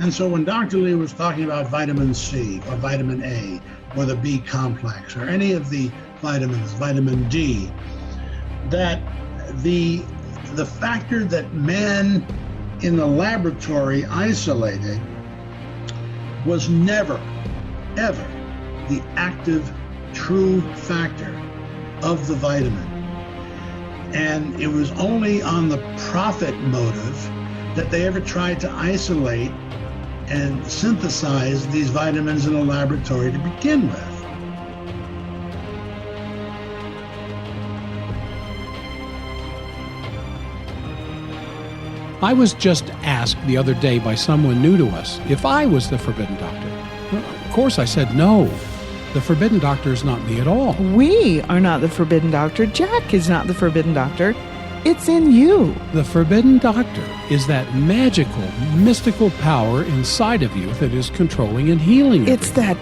And so when Dr. Lee was talking about vitamin C or vitamin A or the B complex or any of the vitamins, vitamin D, that the factor that man in the laboratory isolated was never, ever the active, true factor of the vitamin. And it was only on the profit motive that they ever tried to isolate and synthesize these vitamins in a laboratory to begin with. I was just asked the other day by someone new to us if I was the forbidden doctor. Well, of course I said no. The forbidden doctor is not me at all. We are not the forbidden doctor. Jack is not the forbidden doctor. It's in you. The forbidden doctor is that magical, mystical power inside of you that is controlling and healing everything. It's that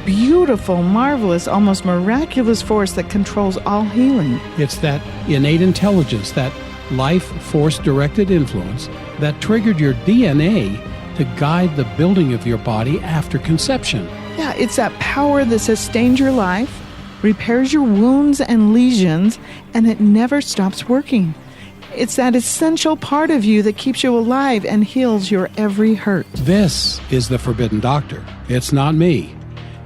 beautiful, marvelous, almost miraculous force that controls all healing. It's that innate intelligence, that life force-directed influence that triggered your DNA to guide the building of your body after conception. Yeah, it's that power that sustains your life, repairs your wounds and lesions, and it never stops working. It's that essential part of you that keeps you alive and heals your every hurt. This is the forbidden doctor. It's not me.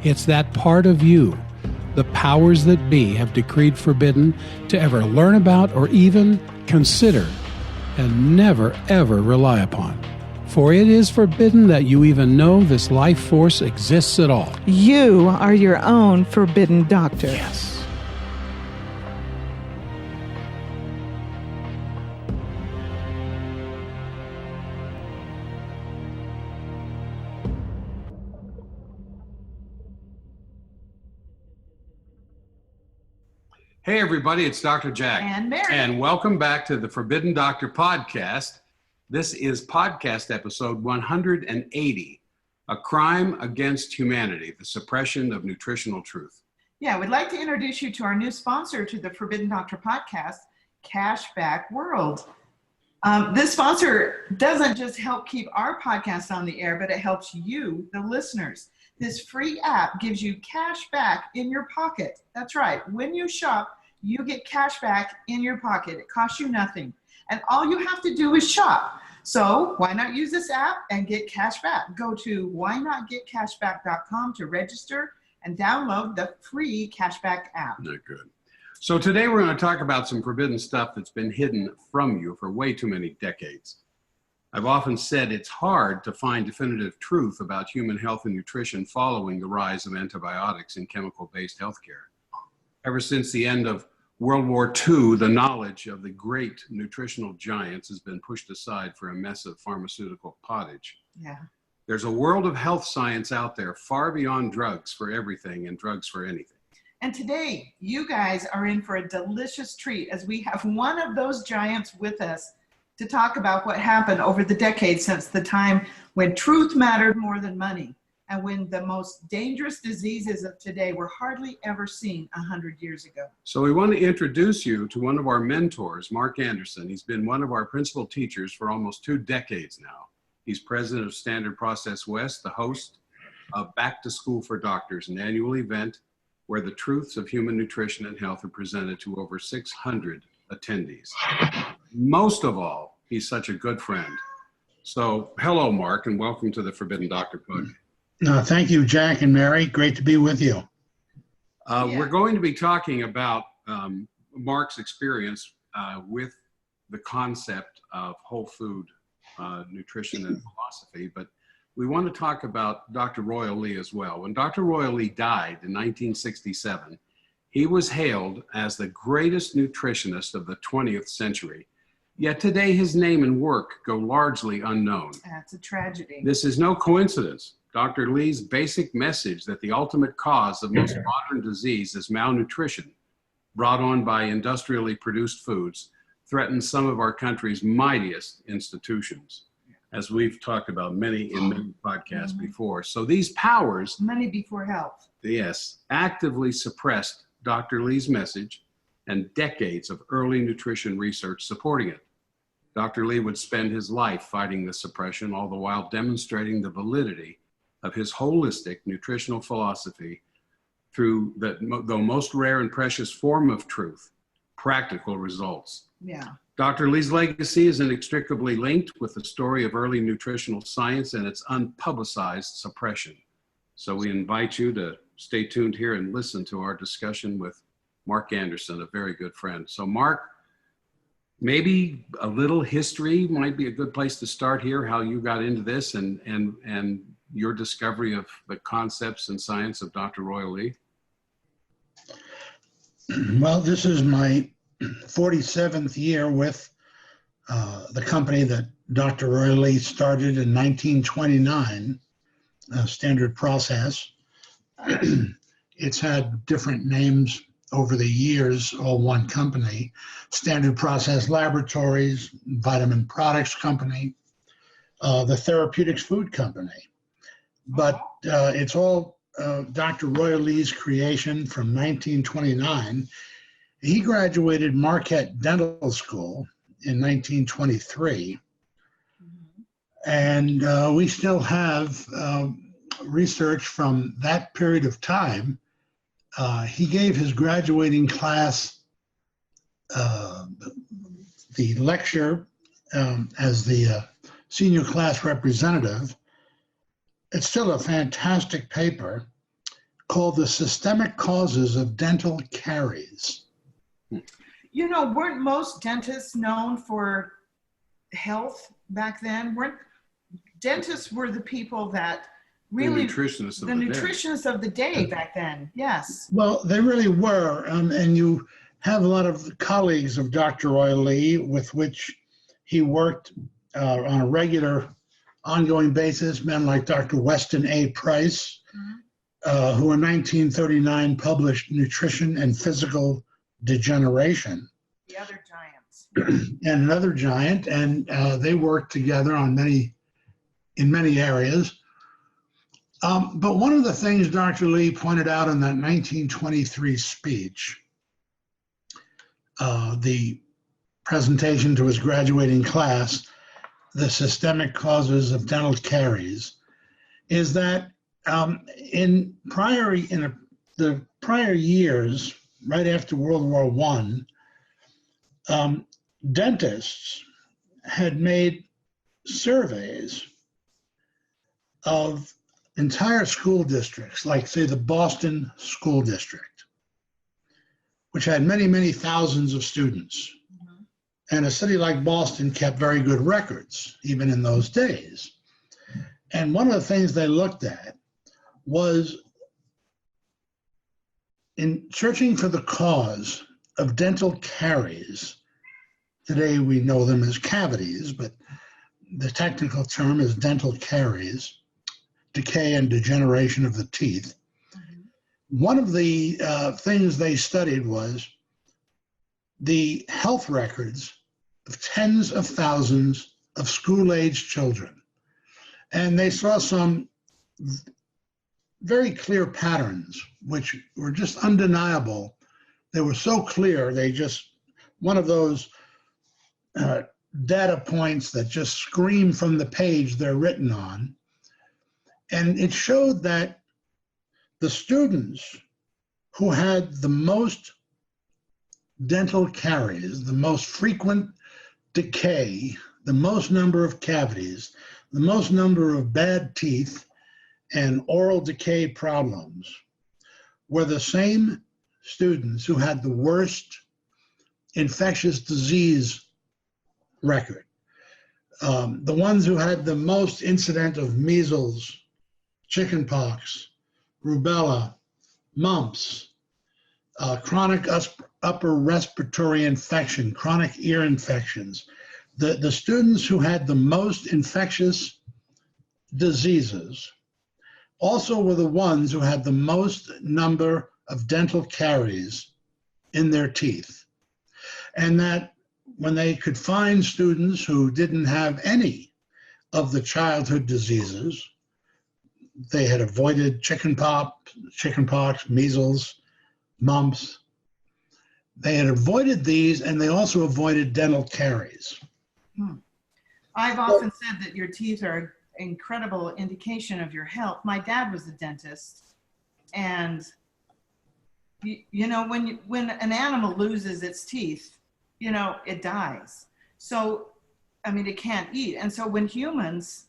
It's that part of you the powers that be have decreed forbidden to ever learn about or even consider, and never ever rely upon. For it is forbidden that you even know this life force exists at all. You are your own forbidden doctor. Yes. Hey everybody, it's Dr. Jack. And Mary. And welcome back to the Forbidden Doctor podcast. This is podcast episode 180, A Crime Against Humanity, the Suppression of Nutritional Truth. Yeah, we'd like to introduce you to our new sponsor to the Forbidden Doctor podcast, Cashback World. This sponsor doesn't just help keep our podcast on the air, but it helps you, the listeners. This free app gives you cash back in your pocket. That's right. When you shop, you get cash back in your pocket. It costs you nothing. And all you have to do is shop. So why not use this app and get cash back? Go to whynotgetcashback.com to register and download the free cashback app. Not good. So today we're going to talk about some forbidden stuff that's been hidden from you for way too many decades. I've often said it's hard to find definitive truth about human health and nutrition following the rise of antibiotics and chemical-based healthcare. Ever since the end of World War II, the knowledge of the great nutritional giants has been pushed aside for a mess of pharmaceutical pottage. Yeah. There's a world of health science out there far beyond drugs for everything and drugs for anything. And today, you guys are in for a delicious treat as we have one of those giants with us to talk about what happened over the decades since the time when truth mattered more than money and when the most dangerous diseases of today were hardly ever seen 100 years ago. So we want to introduce you to one of our mentors, Mark Anderson. He's been one of our principal teachers for almost 2 decades now. He's president of Standard Process West, the host of Back to School for Doctors, an annual event where the truths of human nutrition and health are presented to over 600 attendees. Most of all, he's such a good friend. So hello, Mark, and welcome to the Forbidden Doctor podcast. Thank you, Jack and Mary. Great to be with you. We're going to be talking about Mark's experience with the concept of whole food nutrition and philosophy, but we want to talk about Dr. Royal Lee as well. When Dr. Royal Lee died in 1967, he was hailed as the greatest nutritionist of the 20th century. Yet today his name and work go largely unknown. That's a tragedy. This is no coincidence. Dr. Lee's basic message that the ultimate cause of most modern disease is malnutrition, brought on by industrially produced foods, threatens some of our country's mightiest institutions, as we've talked about in many podcasts before. So these powers, money before health, yes, actively suppressed Dr. Lee's message and decades of early nutrition research supporting it. Dr. Lee would spend his life fighting this oppression, all the while demonstrating the validity of his holistic nutritional philosophy through the, though most rare and precious form of truth, practical results. Yeah. Dr. Lee's legacy is inextricably linked with the story of early nutritional science and its unpublicized suppression. So we invite you to stay tuned here and listen to our discussion with Mark Anderson, a very good friend. So Mark, maybe a little history might be a good place to start here, how you got into this and your discovery of the concepts and science of Dr. Royal Lee. Well, this is my 47th year with the company that Dr. Royal Lee started in 1929, Standard Process. It's had different names over the years, all one company. Standard Process Laboratories, Vitamin Products Company, the Therapeutics Food Company. But it's all Dr. Royal Lee's creation from 1929. He graduated Marquette Dental School in 1923. And we still have research from that period of time. He gave his graduating class the lecture as the senior class representative. It's still a fantastic paper called The Systemic Causes of Dental Caries. You know, weren't most dentists known for health back then? Dentists were the people that really, the nutritionists of the day back then. Yes. Well, they really were. And you have a lot of colleagues of Dr. Royal Lee with which he worked on a regular, ongoing basis, men like Dr. Weston A. Price, who in 1939 published Nutrition and Physical Degeneration. The other giants. And another giant, and they worked together on in many areas. But one of the things Dr. Lee pointed out in that 1923 speech, the presentation to his graduating class, The Systemic Causes of Dental Caries, is that in the prior years, right after World War I, dentists had made surveys of entire school districts, like, say, the Boston School District, which had many, many thousands of students. And a city like Boston kept very good records, even in those days. And one of the things they looked at was in searching for the cause of dental caries. Today we know them as cavities, but the technical term is dental caries, decay and degeneration of the teeth. One of the things they studied was the health records of tens of thousands of school-aged children. And they saw some very clear patterns, which were just undeniable. They were so clear, one of those data points that just scream from the page they're written on. And it showed that the students who had the most dental caries, the most frequent decay, the most number of cavities, the most number of bad teeth and oral decay problems, were the same students who had the worst infectious disease record. The ones who had the most incident of measles, chickenpox, rubella, mumps, chronic upper respiratory infection, chronic ear infections. The students who had the most infectious diseases also were the ones who had the most number of dental caries in their teeth. And that when they could find students who didn't have any of the childhood diseases, they had avoided chickenpox, measles, mumps. They had avoided these, and they also avoided dental caries. Hmm. I've often said that your teeth are an incredible indication of your health. My dad was a dentist, and you know, when an animal loses its teeth, you know, it dies. So, I mean, it can't eat. And so when humans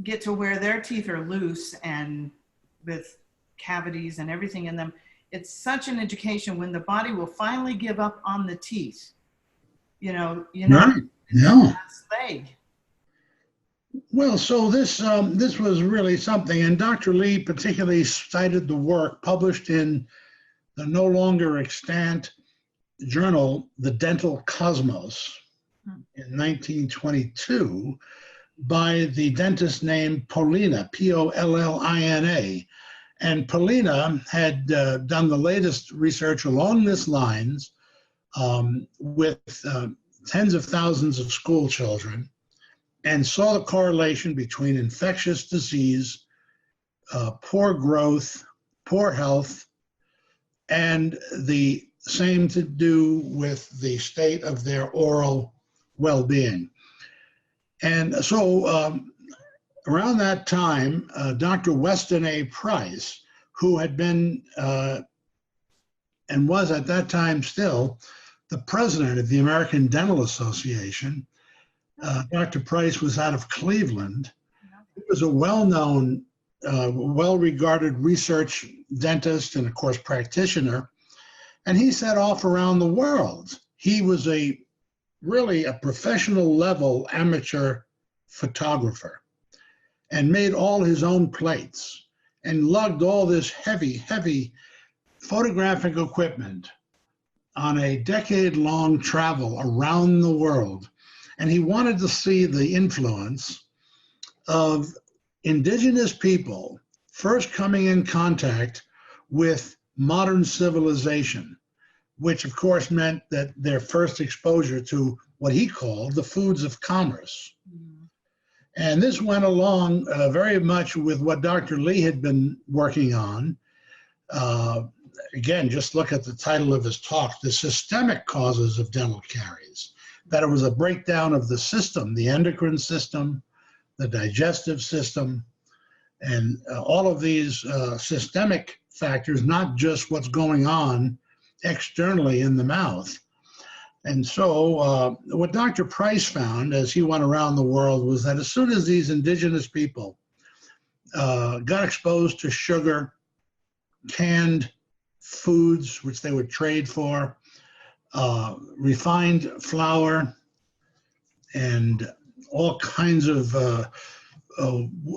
get to where their teeth are loose and with cavities and everything in them, it's such an education when the body will finally give up on the teeth. Right. It's the Yeah. last leg. Well, so this was really something, and Dr. Lee particularly cited the work published in the no longer extant journal, The Dental Cosmos, in 1922, by the dentist named Pollina, Pollina. And Pollina had done the latest research along this lines with tens of thousands of school children, and saw the correlation between infectious disease, poor growth, poor health, and the same to do with the state of their oral well-being. And so around that time, Dr. Weston A. Price, who had been and was at that time still the president of the American Dental Association, Dr. Price was out of Cleveland. He was a well-known, well-regarded research dentist and, of course, practitioner. And he set off around the world. He was really a professional level amateur photographer and made all his own plates and lugged all this heavy, heavy photographic equipment on a decade-long travel around the world. And he wanted to see the influence of indigenous people first coming in contact with modern civilization, which of course meant that their first exposure to what he called the foods of commerce. And this went along very much with what Dr. Lee had been working on. Again, just look at the title of his talk, The Systemic Causes of Dental Caries, that it was a breakdown of the system, the endocrine system, the digestive system, and all of these systemic factors, not just what's going on externally in the mouth. And so what Dr. Price found as he went around the world was that as soon as these indigenous people got exposed to sugar, canned foods, which they would trade for, refined flour, and all kinds of,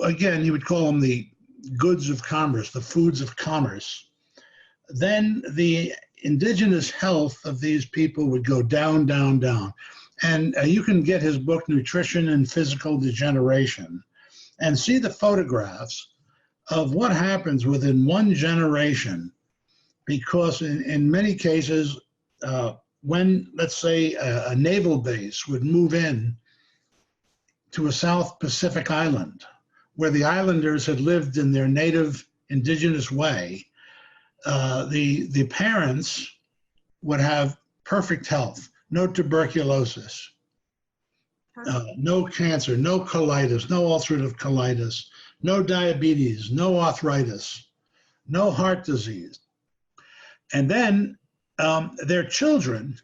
again, you would call them the goods of commerce, the foods of commerce, then the indigenous health of these people would go down, down, down. And you can get his book, Nutrition and Physical Degeneration, and see the photographs of what happens within one generation, because in many cases, when, let's say, a naval base would move in to a South Pacific island, where the islanders had lived in their native indigenous way, the parents would have perfect health, no tuberculosis, no cancer, no colitis, no ulcerative colitis, no diabetes, no arthritis, no heart disease. And then their children,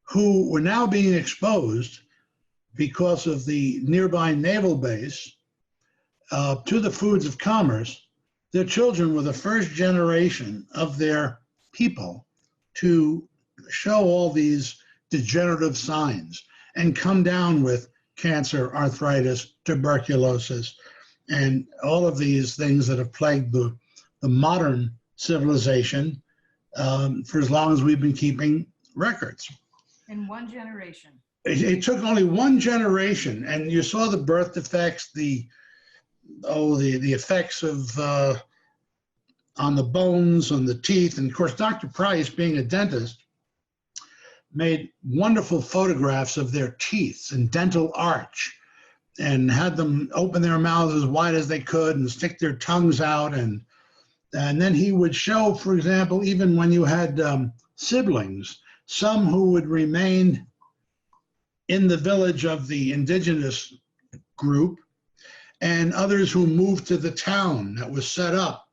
who were now being exposed because of the nearby naval base to the foods of commerce, their children were the first generation of their people to show all these degenerative signs and come down with cancer, arthritis, tuberculosis, and all of these things that have plagued the modern civilization for as long as we've been keeping records. In one generation. It took only one generation, and you saw the birth defects, the effects of on the bones, on the teeth. And of course, Dr. Price, being a dentist, made wonderful photographs of their teeth and dental arch, and had them open their mouths as wide as they could and stick their tongues out. And then he would show, for example, even when you had siblings, some who would remain in the village of the indigenous group, and others who moved to the town that was set up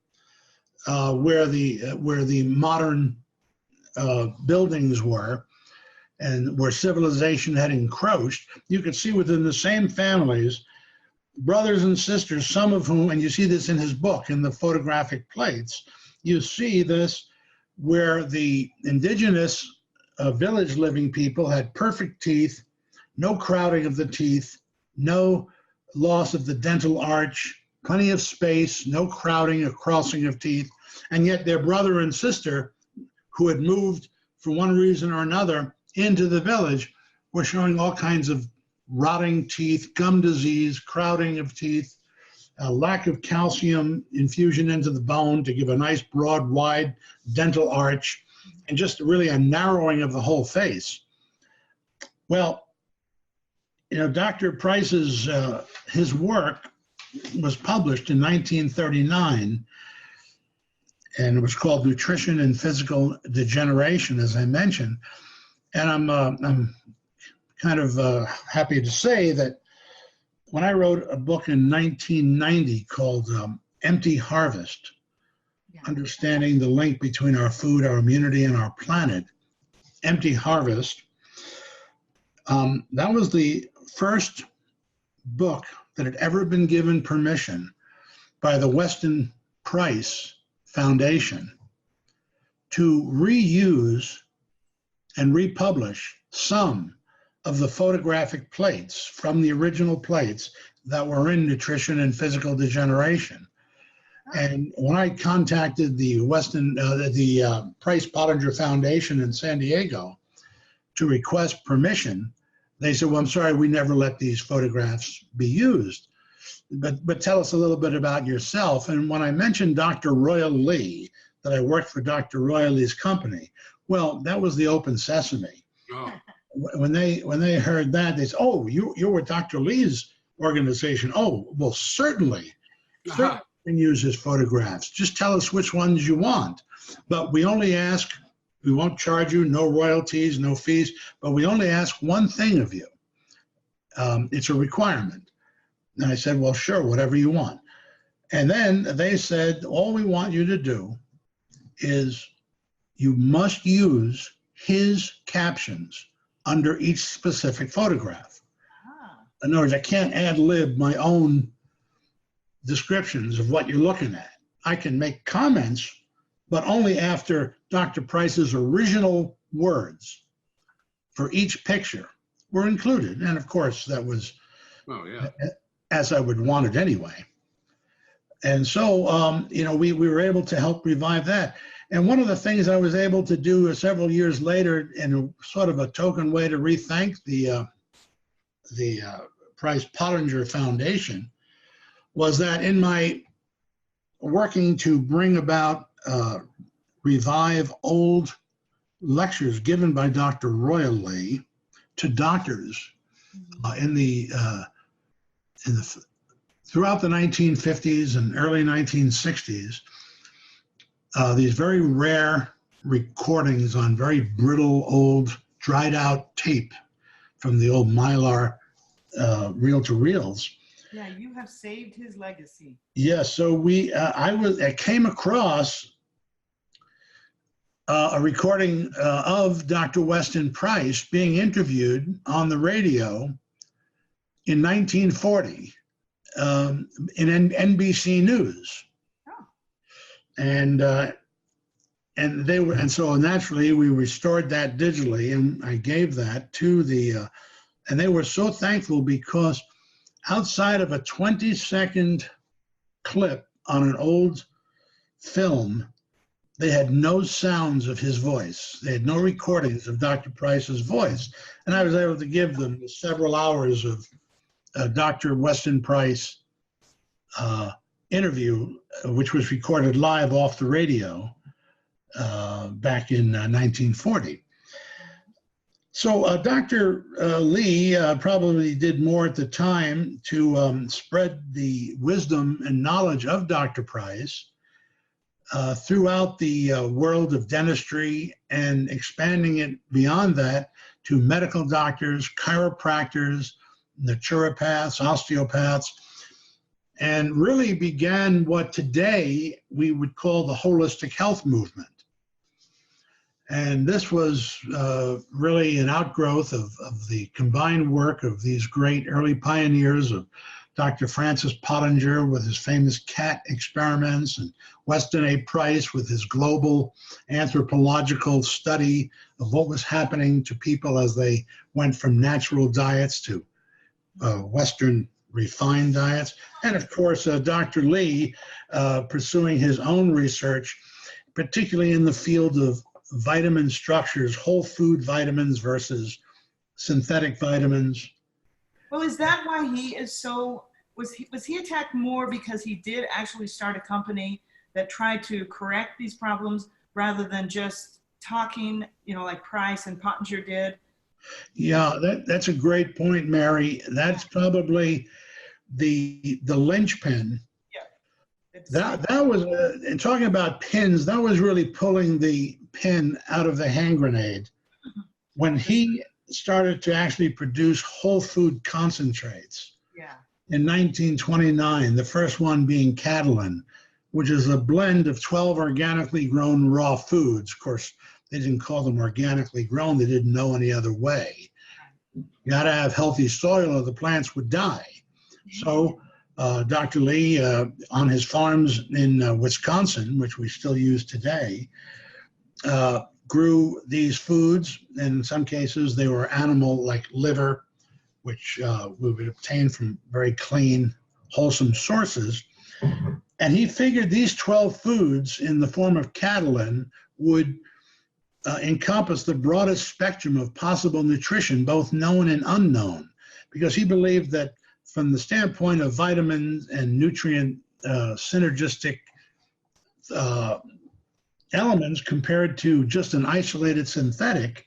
where the modern buildings were, and where civilization had encroached. You could see within the same families, brothers and sisters, some of whom, and you see this in his book, in the photographic plates, you see this where the indigenous village living people had perfect teeth, no crowding of the teeth, no loss of the dental arch, plenty of space, no crowding or crossing of teeth, and yet their brother and sister, who had moved for one reason or another into the village, were showing all kinds of rotting teeth, gum disease, crowding of teeth, a lack of calcium infusion into the bone to give a nice broad, wide dental arch, and just really a narrowing of the whole face. Well, you know, Dr. Price's, his work was published in 1939, and it was called Nutrition and Physical Degeneration, as I mentioned. And I'm kind of happy to say that when I wrote a book in 1990 called Empty Harvest, Understanding the Link Between Our Food, Our Immunity, and Our Planet, Empty Harvest, that was the first book that had ever been given permission by the Weston Price Foundation to reuse and republish some of the photographic plates from the original plates that were in Nutrition and Physical Degeneration. And when I contacted the Price Pottinger Foundation in San Diego to request permission, they said, well, I'm sorry, we never let these photographs be used. But tell us a little bit about yourself. And when I mentioned Dr. Royal Lee, that I worked for Dr. Royal Lee's company, well, that was the open sesame. Oh. When they heard that, they said, oh, you're with Dr. Lee's organization. Oh, well, certainly we can use his photographs. Just tell us which ones you want. But we only ask, we won't charge you, no royalties, no fees, but we only ask one thing of you. It's a requirement. And I said, well, sure, whatever you want. And then they said, all we want you to do is you must use his captions under each specific photograph. In other words, I can't ad-lib my own descriptions of what you're looking at. I can make comments, but only after Dr. Price's original words for each picture were included. And of course, that was as I would want it anyway. And so, you know, we were able to help revive that. And one of the things I was able to do several years later, in a sort of a token way to re-thank the Price Pottinger Foundation, was that in my working to bring about, revive old lectures given by Dr. Royal Lee to doctors throughout the 1950s and early 1960s, these very rare recordings on very brittle, old, dried out tape from the old Mylar reel-to-reels. Yeah, you have saved his legacy. Yeah, so I came across a recording of Dr. Weston Price being interviewed on the radio in 1940 in NBC News. And so naturally we restored that digitally, and I gave that to and they were so thankful, because outside of a 20-second clip on an old film, they had no sounds of his voice. They had no recordings of Dr. Price's voice. And I was able to give them several hours of Dr. Weston Price interview, which was recorded live off the radio back in 1940. So Dr. Lee probably did more at the time to spread the wisdom and knowledge of Dr. Price throughout the world of dentistry, and expanding it beyond that to medical doctors, chiropractors, naturopaths, osteopaths, and really began what today we would call the holistic health movement. And this was really an outgrowth of the combined work of these great early pioneers of Dr. Francis Pottinger with his famous cat experiments, and Weston A. Price with his global anthropological study of what was happening to people as they went from natural diets to Western refined diets. And of course, Dr. Lee pursuing his own research, particularly in the field of vitamin structures, whole food vitamins versus synthetic vitamins. Well, is that why he is so, was he attacked more because he did actually start a company that tried to correct these problems rather than just talking, like Price and Pottinger did? Yeah, that's a great point, Mary. That's probably the linchpin. Yeah. That was, and talking about pins, that was really pulling the pin out of the hand grenade when he started to actually produce whole food concentrates. Yeah. In 1929, the first one being Catalin, which is a blend of 12 organically grown raw foods. Of course, they didn't call them organically grown. They didn't know any other way. You got to have healthy soil or the plants would die. So Dr. Lee, on his farms in Wisconsin, which we still use today, grew these foods. And in some cases, they were animal, like liver, which we would obtain from very clean, wholesome sources. And he figured these 12 foods in the form of Catalin would encompass the broadest spectrum of possible nutrition, both known and unknown, because he believed that from the standpoint of vitamins and nutrient synergistic elements compared to just an isolated synthetic,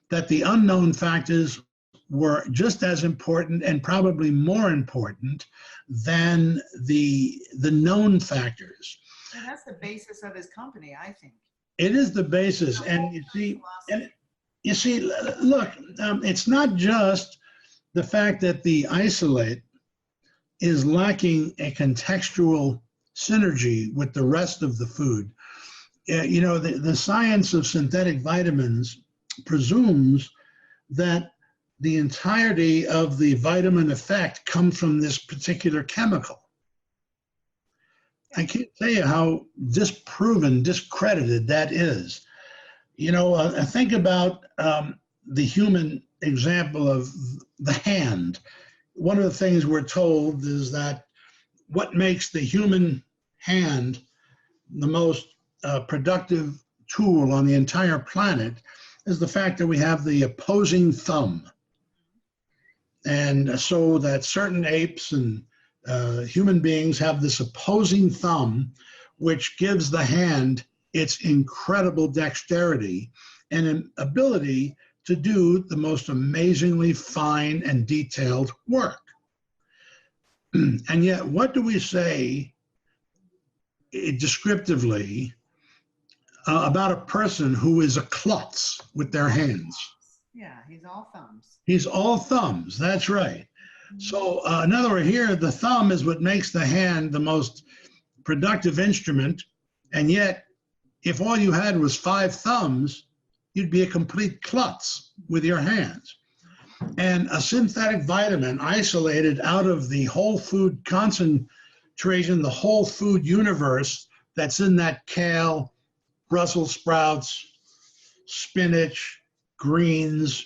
that the unknown factors were just as important and probably more important than the known factors. And that's the basis of his company, I think. It is the basis. And you see, look, it's not just the fact that the isolate is lacking a contextual synergy with the rest of the food. The science of synthetic vitamins presumes that the entirety of the vitamin effect comes from this particular chemical. I can't tell you how disproven, discredited that is. Think about the human example of the hand. One of the things we're told is that what makes the human hand the most productive tool on the entire planet is the fact that we have the opposing thumb. And so that certain apes and human beings have this opposing thumb, which gives the hand its incredible dexterity and an ability to do the most amazingly fine and detailed work. And yet, what do we say descriptively about a person who is a klutz with their hands? Yeah, he's all thumbs. He's all thumbs, that's right. So in other words, here, the thumb is what makes the hand the most productive instrument. And yet, if all you had was 5 thumbs, you'd be a complete klutz with your hands. And a synthetic vitamin isolated out of the whole food concentration, the whole food universe that's in that kale, Brussels sprouts, spinach, greens,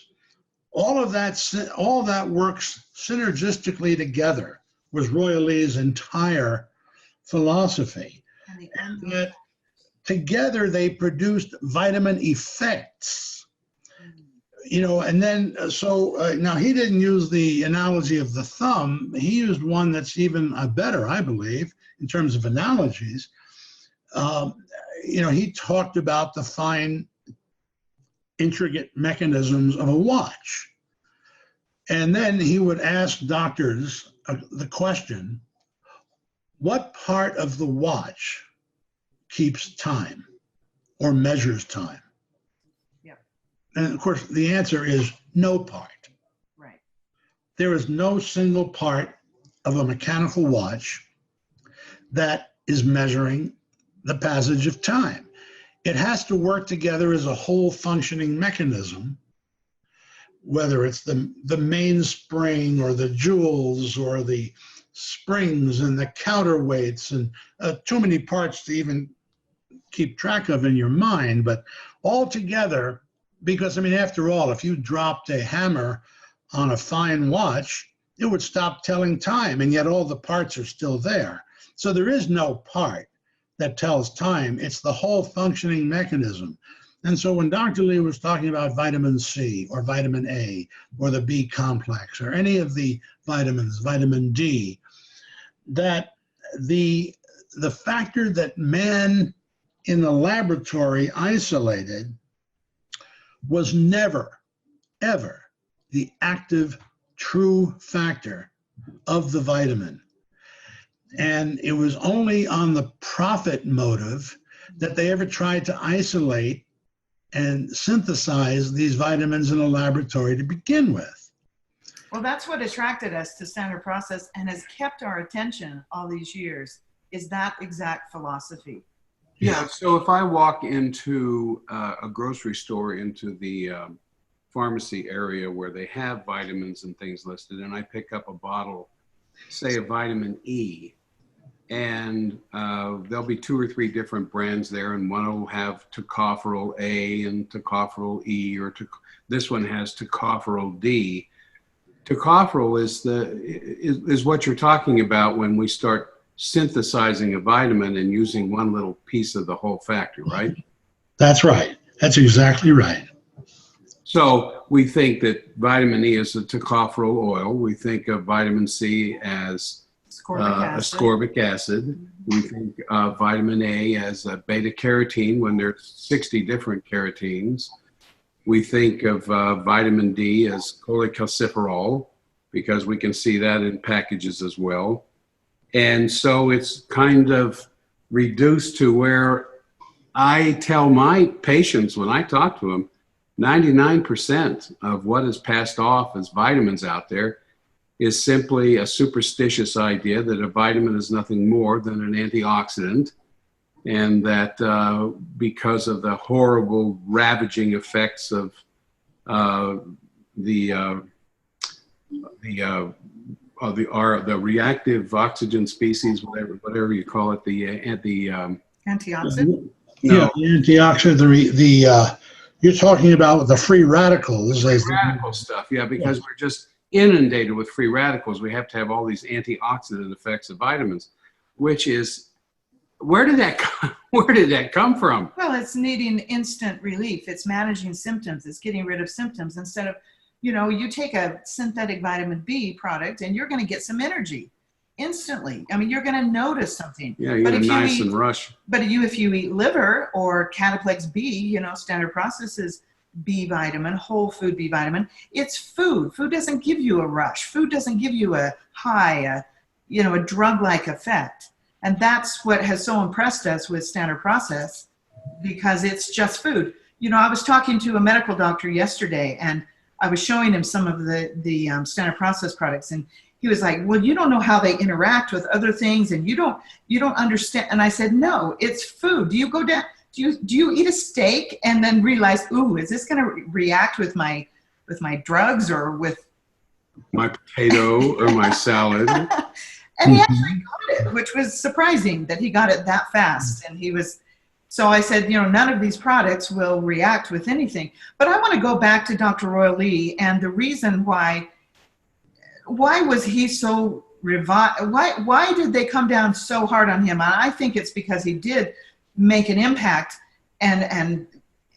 all that works synergistically together was Roy Lee's entire philosophy. And that together they produced vitamin effects. And then, now he didn't use the analogy of the thumb. He used one that's even better, I believe, in terms of analogies. He talked about the fine, intricate mechanisms of a watch. And then he would ask doctors the question, what part of the watch keeps time or measures time? Yeah. And of course, the answer is no part. Right. There is no single part of a mechanical watch that is measuring the passage of time. It has to work together as a whole functioning mechanism, whether it's the mainspring or the jewels or the springs and the counterweights, and too many parts to even keep track of in your mind, but all together, because I mean, after all, if you dropped a hammer on a fine watch, it would stop telling time, and yet all the parts are still there. So there is no part that tells time. It's the whole functioning mechanism. And so when Dr. Lee was talking about vitamin C or vitamin A or the B complex or any of the vitamins, vitamin D, that the factor that man in the laboratory isolated was never, ever the active, true factor of the vitamin. And it was only on the profit motive that they ever tried to isolate and synthesize these vitamins in a laboratory to begin with. Well, that's what attracted us to Standard Process and has kept our attention all these years, is that exact philosophy. Yeah, so if I walk into a grocery store, into the pharmacy area where they have vitamins and things listed, and I pick up a bottle, say, of vitamin E, and there'll be 2 or 3 different brands there, and one will have tocopherol A and tocopherol E, or this one has tocopherol D. Tocopherol is what you're talking about when we start synthesizing a vitamin and using one little piece of the whole factor, right? That's right. That's exactly right. So we think that vitamin E is a tocopherol oil. We think of vitamin C as ascorbic acid. We think of vitamin A as a beta carotene when there's 60 different carotenes. We think of vitamin D as cholecalciferol because we can see that in packages as well. And so it's kind of reduced to where I tell my patients when I talk to them, 99% of what is passed off as vitamins out there is simply a superstitious idea that a vitamin is nothing more than an antioxidant, and that because of the horrible ravaging effects of the reactive oxygen species, whatever you call it, the Antioxidant? Yeah, the antioxidant, you're talking about the free radicals. Free radical stuff, yeah, because we're just inundated with free radicals. We have to have all these antioxidant effects of vitamins, which is, where did that come from? Well, it's needing instant relief. It's managing symptoms. It's getting rid of symptoms instead of, you take a synthetic vitamin B product and you're going to get some energy instantly. I mean, you're going to notice something. Yeah, you get a nice and rush. But if you eat liver or Cataplex B, Standard Process is B vitamin, whole food B vitamin. It's food. Food doesn't give you a rush. Food doesn't give you a high, a drug-like effect. And that's what has so impressed us with Standard Process, because it's just food. I was talking to a medical doctor yesterday, and I was showing him some of the Standard Process products, and he was like, well, you don't know how they interact with other things, and you don't understand. And I said, no, it's food. Do you go down, do you eat a steak and then realize, ooh, is this going to react with my drugs or with my potato or my salad? And he actually got it, which was surprising that he got it that fast. And so I said, none of these products will react with anything. But I want to go back to Dr. Royal Lee and the reason why was he so why did they come down so hard on him? I think it's because he did make an impact and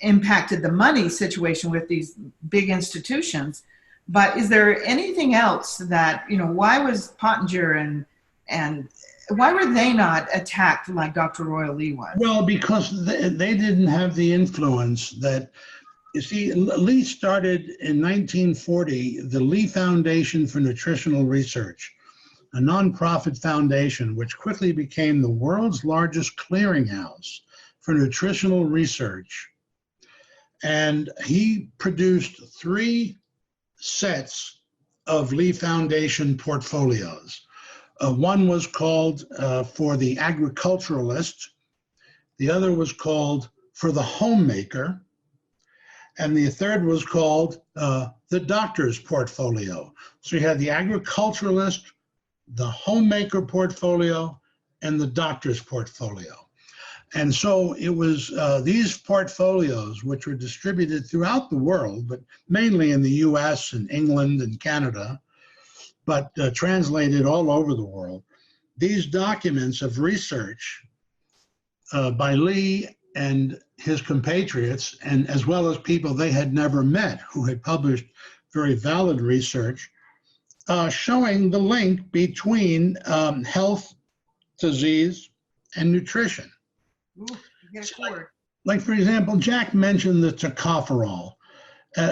impacted the money situation with these big institutions. But is there anything else that, why was Pottinger and why were they not attacked like Dr. Royal Lee was? Well, because they didn't have the influence that, you see, Lee started in 1940, the Lee Foundation for Nutritional Research, a nonprofit foundation which quickly became the world's largest clearinghouse for nutritional research. And he produced 3 sets of Lee Foundation portfolios. One was called for the agriculturalist, the other was called for the homemaker, and the third was called the doctor's portfolio. So you had the agriculturalist, the homemaker portfolio, and the doctor's portfolio. And so it was these portfolios, which were distributed throughout the world, but mainly in the US and England and Canada, but translated all over the world. These documents of research by Lee and his compatriots, and as well as people they had never met who had published very valid research, showing the link between health, disease, and nutrition. Ooh, you get a cord. Like, for example, Jack mentioned the tocopherol.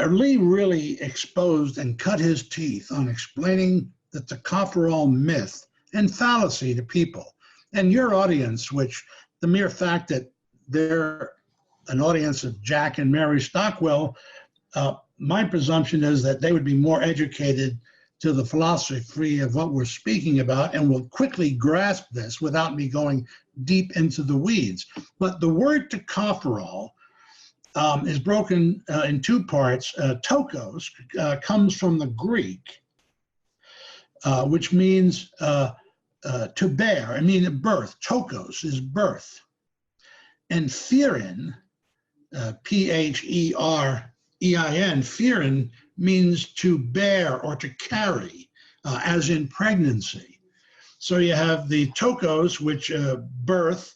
Lee really exposed and cut his teeth on explaining the tocopherol myth and fallacy to people. And your audience, which the mere fact that they're an audience of Jack and Mary Stockwell, my presumption is that they would be more educated to the philosophy of what we're speaking about and will quickly grasp this without me going deep into the weeds. But the word tocopherol is broken in 2 parts. Tokos comes from the Greek, which means to bear. I mean, birth. Tokos is birth. And pherin, P-H-E-R-E-I-N, pherin means to bear or to carry, as in pregnancy. So you have the tokos, which birth,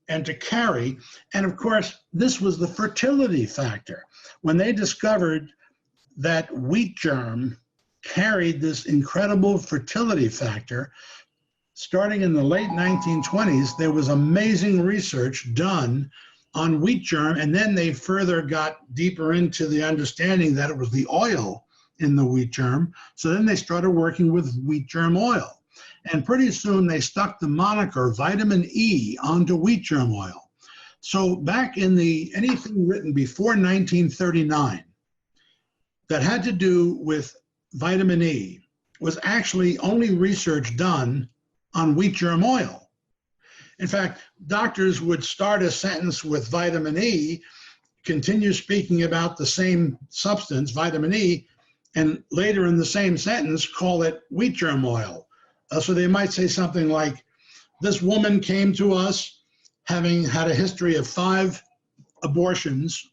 and to carry. And of course, this was the fertility factor. When they discovered that wheat germ carried this incredible fertility factor, starting in the late 1920s, there was amazing research done on wheat germ, and then they further got deeper into the understanding that it was the oil in the wheat germ. So then they started working with wheat germ oil. And pretty soon they stuck the moniker vitamin E onto wheat germ oil. So back in anything written before 1939 that had to do with vitamin E was actually only research done on wheat germ oil. In fact, doctors would start a sentence with vitamin E, continue speaking about the same substance, vitamin E, and later in the same sentence call it wheat germ oil. So they might say something like, this woman came to us having had a history of 5 abortions,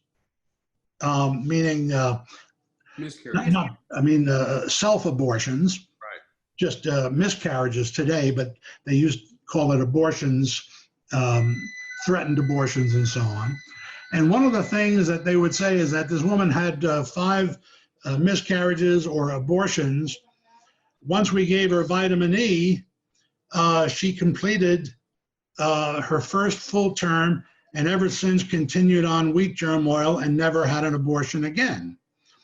meaning self-abortions, Right. just miscarriages today, but they used to call it abortions, threatened abortions and so on. And one of the things that they would say is that this woman had 5 miscarriages or abortions. Once we gave her vitamin E, she completed her first full term and ever since continued on wheat germ oil and never had an abortion again.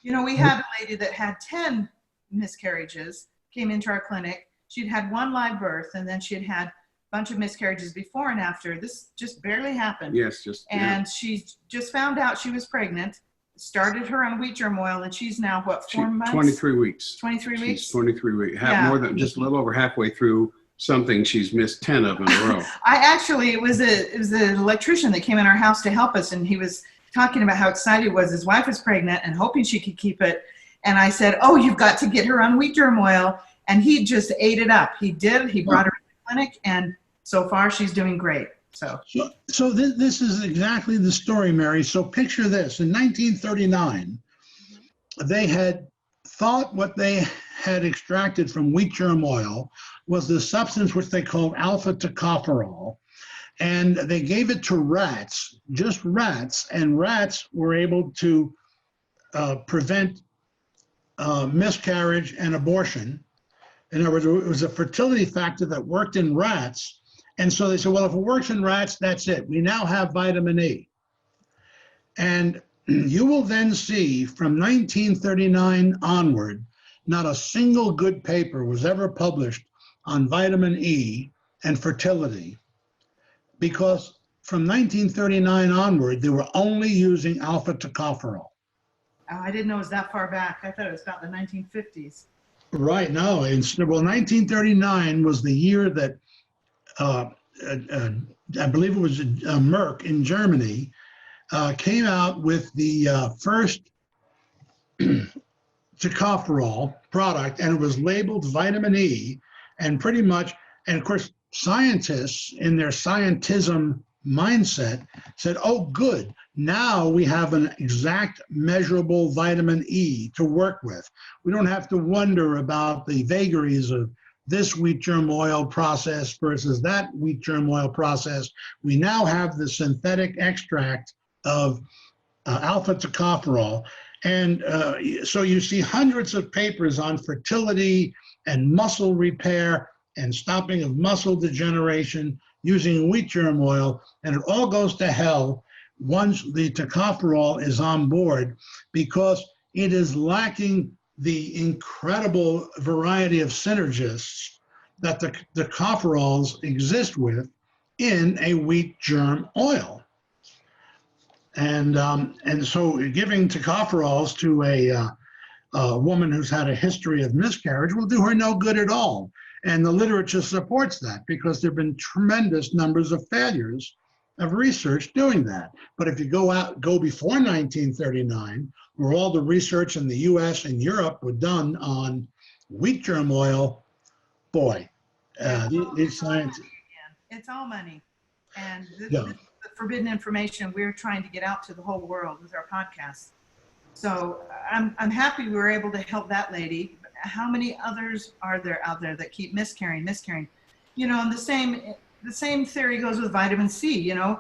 You know, we had a lady that had 10 miscarriages, came into our clinic. She'd had 1 live birth, and then she had had a bunch of miscarriages before and after. This just barely happened. Yes, And she just found out she was pregnant, started her on wheat germ oil, and she's now, what, 4 months? 23 weeks. 23 weeks? She's 23 weeks. Yeah. More than just a little over halfway through something she's missed 10 of in a row. It was an electrician that came in our house to help us, and he was talking about how excited he was. His wife was pregnant and hoping she could keep it. And I said, oh, you've got to get her on wheat germ oil. And he just ate it up. He did. He brought her to the clinic, and so far she's doing great. So this is exactly the story, Mary. So picture this. In 1939, they had thought what they had extracted from wheat germ oil was the substance which they called alpha tocopherol. And they gave it to rats, just rats, and rats were able to prevent miscarriage and abortion. In other words, it was a fertility factor that worked in rats. And so they said, well, if it works in rats, that's it. We now have vitamin E. And you will then see from 1939 onward, not a single good paper was ever published on vitamin E and fertility, because from 1939 onward, they were only using alpha tocopherol. Oh, I didn't know it was that far back. I thought it was about the 1950s. Right, no. Well, 1939 was the year that I believe it was Merck in Germany came out with the first tocopherol product, and it was labeled vitamin E, and pretty much, and of course, scientists in their scientism mindset said, oh, good, now we have an exact measurable vitamin E to work with. We don't have to wonder about the vagaries of this wheat germ oil process versus that wheat germ oil process. We now have the synthetic extract of alpha tocopherol. And so you see hundreds of papers on fertility and muscle repair and stopping of muscle degeneration using wheat germ oil, and it all goes to hell once the tocopherol is on board, because it is lacking the incredible variety of synergists that the tocopherols exist with in a wheat germ oil. And so giving tocopherols to a woman who's had a history of miscarriage will do her no good at all. And the literature supports that, because there have been tremendous numbers of failures of research doing that. But if you go before 1939, where all the research in the US and Europe were done on wheat germ oil, boy, these scientists. It's all money. And this Yeah. is the forbidden information we're trying to get out to the whole world with our podcast. So I'm happy we were able to help that lady. How many others are there out there that keep miscarrying? You know, and the same theory goes with vitamin C, you know.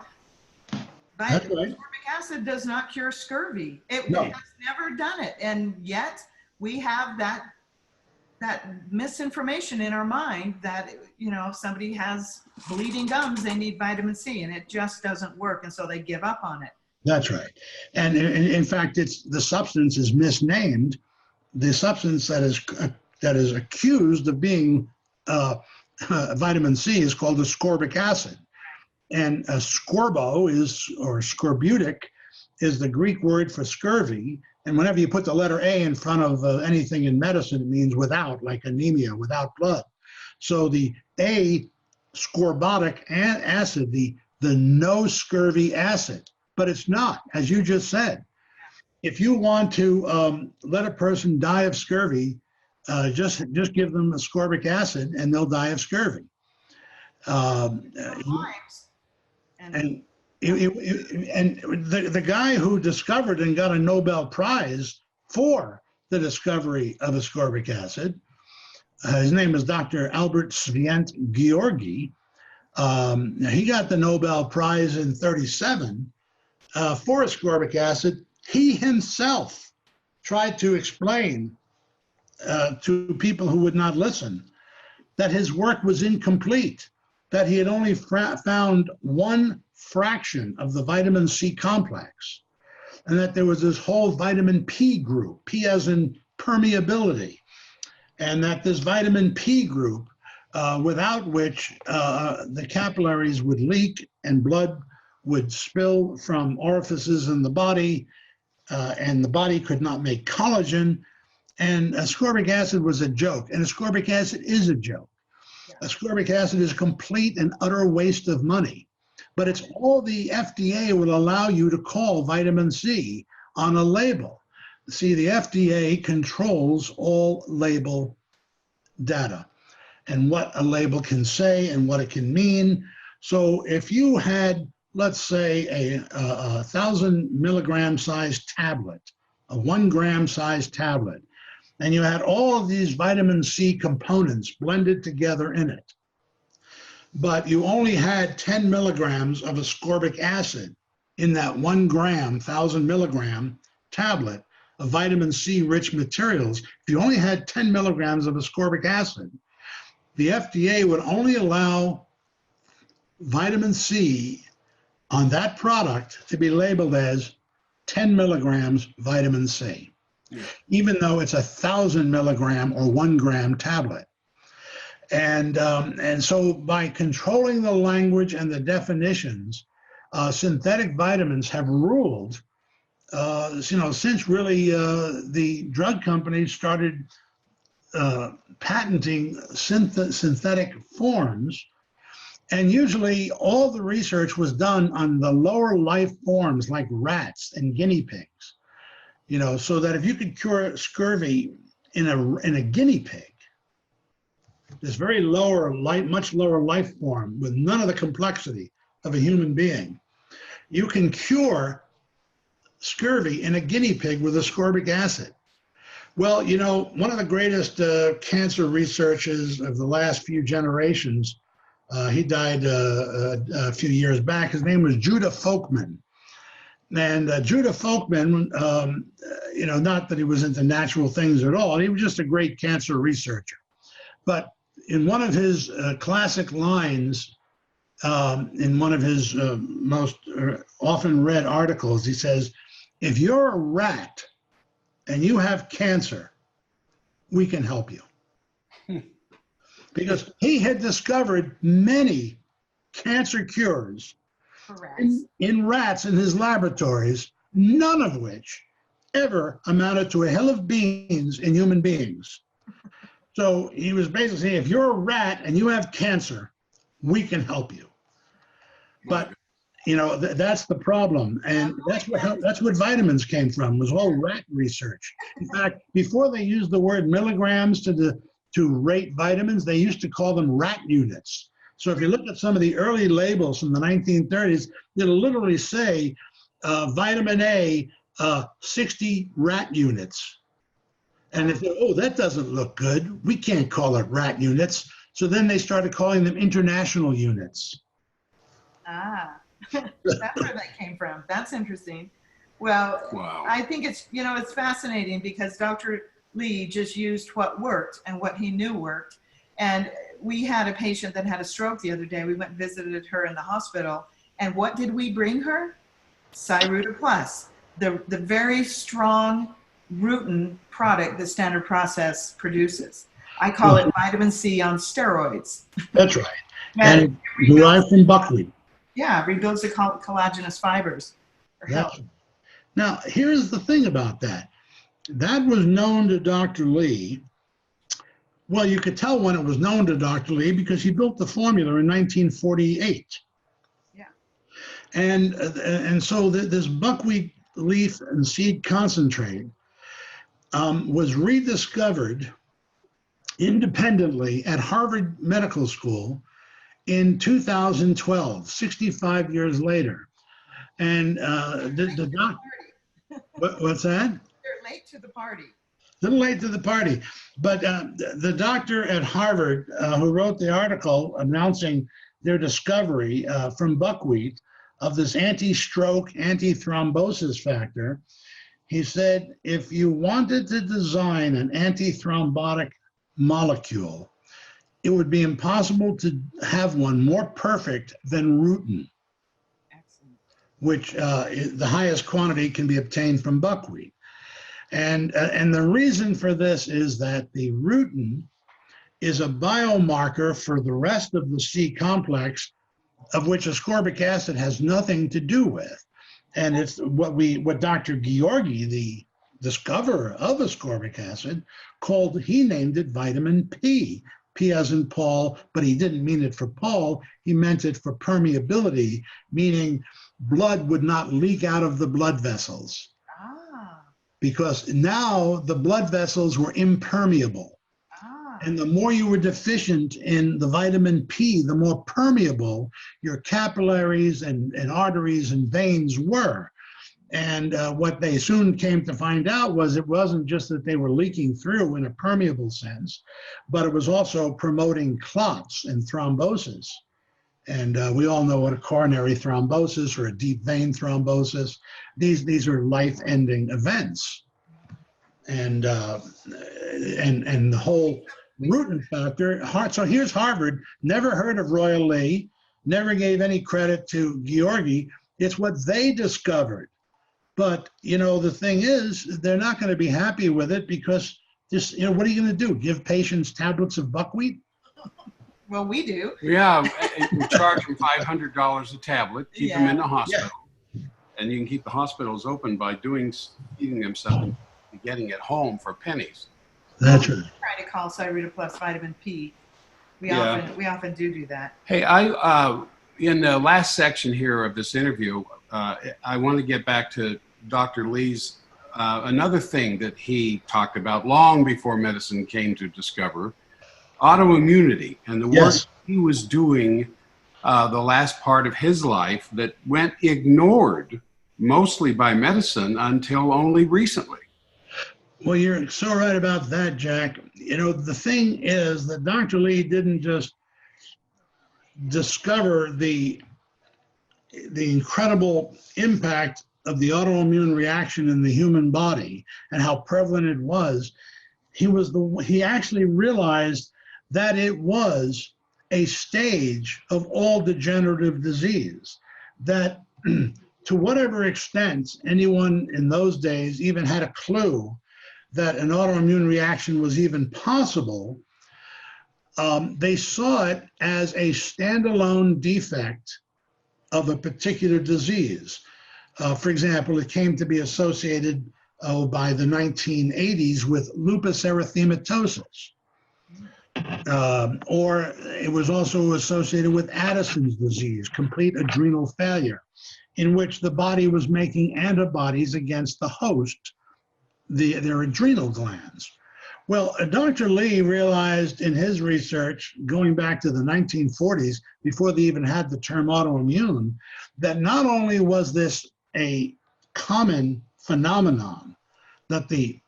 That's right. Ascorbic acid does not cure scurvy. It No. has never done it. And yet we have that misinformation in our mind that, you know, if somebody has bleeding gums, they need vitamin C, and it just doesn't work. And so they give up on it. That's right. And in fact, the substance is misnamed. The substance that is accused of being vitamin C is called ascorbic acid. And scorbo or scorbutic is the Greek word for scurvy. And whenever you put the letter A in front of anything in medicine, it means without, like anemia, without blood. So the ascorbotic acid, the no scurvy acid, but it's not, as you just said. If you want to let a person die of scurvy, just give them ascorbic acid and they'll die of scurvy. And the guy who discovered and got a Nobel Prize for the discovery of ascorbic acid, his name is Dr. Albert Svient-Georgi. He got the Nobel Prize in 1937 for ascorbic acid. He himself tried to explain to people who would not listen that his work was incomplete, that he had only found one fraction of the vitamin C complex, and that there was this whole vitamin P group, P as in permeability, and that this vitamin P group, without which the capillaries would leak and blood would spill from orifices in the body, and the body could not make collagen, and ascorbic acid was a joke, and ascorbic acid is a joke. Ascorbic acid is a complete and utter waste of money, but it's all the FDA will allow you to call vitamin C on a label. See, the FDA controls all label data and what a label can say and what it can mean. So if you had, let's say, a 1,000 milligram sized tablet, a 1 gram sized tablet, and you had all of these vitamin C components blended together in it, but you only had 10 milligrams of ascorbic acid in that 1 gram, 1,000 milligram tablet of vitamin C rich materials. If you only had 10 milligrams of ascorbic acid, the FDA would only allow vitamin C on that product to be labeled as 10 milligrams vitamin C. Even though it's 1,000 milligram or 1 gram tablet. And so by controlling the language and the definitions, synthetic vitamins have ruled, since really the drug companies started patenting synthetic forms. And usually all the research was done on the lower life forms like rats and guinea pigs, so that if you could cure scurvy in a guinea pig, this very much lower life form with none of the complexity of a human being, you can cure scurvy in a guinea pig with ascorbic acid. Well, one of the greatest cancer researchers of the last few generations, he died a few years back. His name was Judah Folkman. And Judah Folkman, not that he was into natural things at all, he was just a great cancer researcher. But in one of his classic lines, in one of his most often read articles, he says, "If you're a rat and you have cancer, we can help you." Because he had discovered many cancer cures in rats in his laboratories, none of which ever amounted to a hill of beans in human beings. So he was basically saying, if you're a rat and you have cancer, we can help you. But that's the problem, and that's what vitamins came from, was all rat research. In fact, before they used the word milligrams to rate vitamins, they used to call them rat units. So if you look at some of the early labels from the 1930s, it'll literally say vitamin A, 60 rat units. And if that doesn't look good, we can't call it rat units. So then they started calling them international units. Ah, that's where that came from. That's interesting. Well, wow. I think it's fascinating because Dr. Lee just used what worked and what he knew worked. And we had a patient that had a stroke the other day. We went and visited her in the hospital. And what did we bring her? Cyruta Plus, the very strong rutin product that Standard Process produces. I call it vitamin C on steroids. That's right. And derived from buckwheat. Yeah, rebuilds the collagenous fibers. Now, here's the thing about that. That was known to Dr. Lee. Well, you could tell when it was known to Dr. Lee because he built the formula in 1948. Yeah. And so this buckwheat leaf and seed concentrate was rediscovered independently at Harvard Medical School in 2012, 65 years later. And the doc, what's that? They're late to the party. A little late to the party. But the doctor at Harvard who wrote the article announcing their discovery from buckwheat of this anti-stroke, anti-thrombosis factor, he said, if you wanted to design an antithrombotic molecule, it would be impossible to have one more perfect than rutin, which the highest quantity can be obtained from buckwheat. And the reason for this is that the rutin is a biomarker for the rest of the C complex, of which ascorbic acid has nothing to do with. And it's what Dr. Georgi, the discoverer of ascorbic acid, he named it vitamin P. P as in Paul, but he didn't mean it for Paul, he meant it for permeability, meaning blood would not leak out of the blood vessels. Because now the blood vessels were impermeable. And the more you were deficient in the vitamin P, the more permeable your capillaries and arteries and veins were. And what they soon came to find out was it wasn't just that they were leaking through in a permeable sense, but it was also promoting clots and thrombosis. And we all know what a coronary thrombosis or a deep vein thrombosis, these are life-ending events. And the whole rutin factor, so here's Harvard, never heard of Royal Lee, never gave any credit to Georgi. It's what they discovered. But, the thing is, they're not going to be happy with it because what are you going to do? Give patients tablets of buckwheat? Well, we do. Yeah, we charge them $500 a tablet, keep them in the hospital, and you can keep the hospitals open by feeding them something, getting it home for pennies. That's right. Trying to call Cyruta Plus Vitamin P. We Yeah. often do that. Hey, in the last section here of this interview, I want to get back to Dr. Lee's another thing that he talked about long before medicine came to discover, autoimmunity, and the work he was doing the last part of his life that went ignored mostly by medicine until only recently. Well, you're so right about that, Jack. You know, the thing is that Dr. Lee didn't just discover the incredible impact of the autoimmune reaction in the human body and how prevalent it was. He actually realized that it was a stage of all degenerative disease, that to whatever extent anyone in those days even had a clue that an autoimmune reaction was even possible, they saw it as a standalone defect of a particular disease. For example, it came to be associated by the 1980s with lupus erythematosus. Or it was also associated with Addison's disease, complete adrenal failure, in which the body was making antibodies against the host, their adrenal glands. Well, Dr. Lee realized in his research, going back to the 1940s, before they even had the term autoimmune, that not only was this a common phenomenon, that the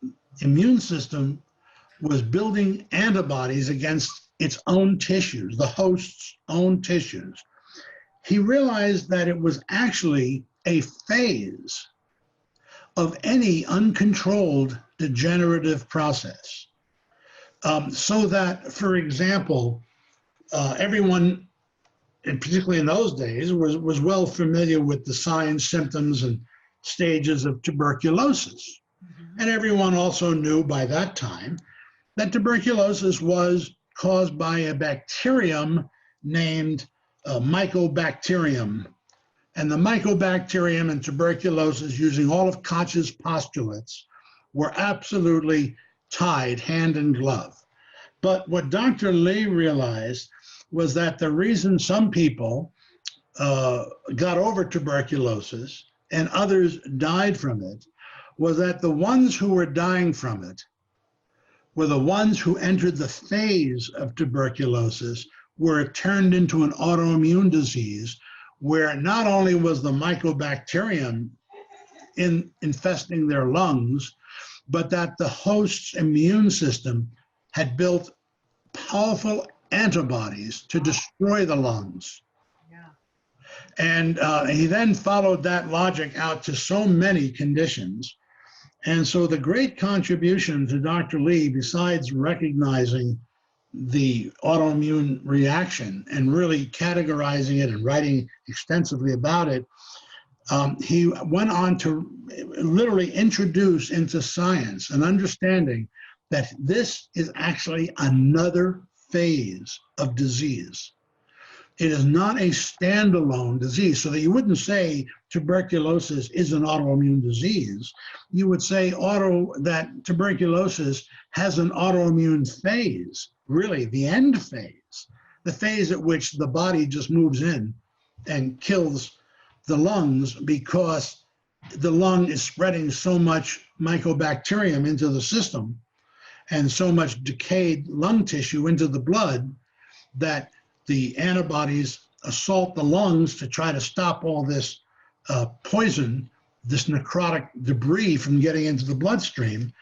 immune system was building antibodies against its own tissues, the host's own tissues. He realized that it was actually a phase of any uncontrolled degenerative process. So that, for example, everyone, and particularly in those days, was well familiar with the signs, symptoms, and stages of tuberculosis. And everyone also knew by that time that tuberculosis was caused by a bacterium named Mycobacterium. And the Mycobacterium and tuberculosis, using all of Koch's postulates, were absolutely tied hand in glove. But what Dr. Lee realized was that the reason some people got over tuberculosis and others died from it was that the ones who were dying from it were the ones who entered the phase of tuberculosis where it turned into an autoimmune disease, where not only was the Mycobacterium infesting their lungs, but that the host's immune system had built powerful antibodies to destroy the lungs. And he then followed that logic out to so many conditions. And so the great contribution to Dr. Lee, besides recognizing the autoimmune reaction and really categorizing it and writing extensively about it, he went on to literally introduce into science an understanding that this is actually another phase of disease. It is not a standalone disease, so that you wouldn't say tuberculosis is an autoimmune disease. You would say that tuberculosis has an autoimmune phase, really the end phase, the phase at which the body just moves in and kills the lungs because the lung is spreading so much mycobacterium into the system and so much decayed lung tissue into the blood that the antibodies assault the lungs to try to stop all this poison, this necrotic debris from getting into the bloodstream.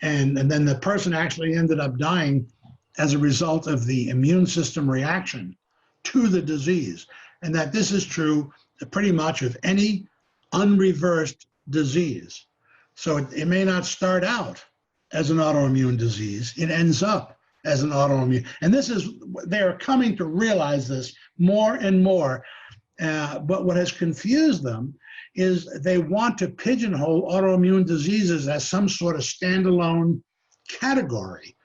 And then the person actually ended up dying as a result of the immune system reaction to the disease. And that this is true pretty much of any unreversed disease. So it may not start out as an autoimmune disease, it ends up as an autoimmune. And they're coming to realize this more and more. But what has confused them is they want to pigeonhole autoimmune diseases as some sort of standalone category.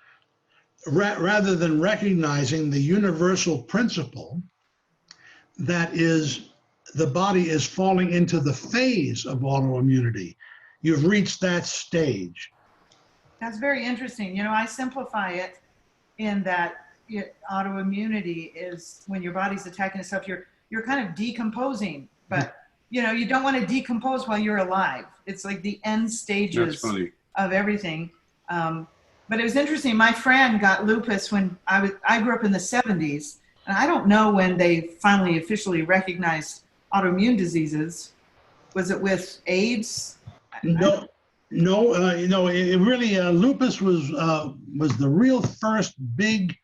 rather than recognizing the universal principle that is the body is falling into the phase of autoimmunity. You've reached that stage. That's very interesting. You know, I simplify it in that autoimmunity is when your body's attacking itself, you're kind of decomposing, but you know, you don't want to decompose while you're alive. It's like the end stages of everything. But it was interesting. My friend got lupus when I grew up in the 70s, and I don't know when they finally officially recognized autoimmune diseases. Was it with AIDS? No, it really lupus was the real first big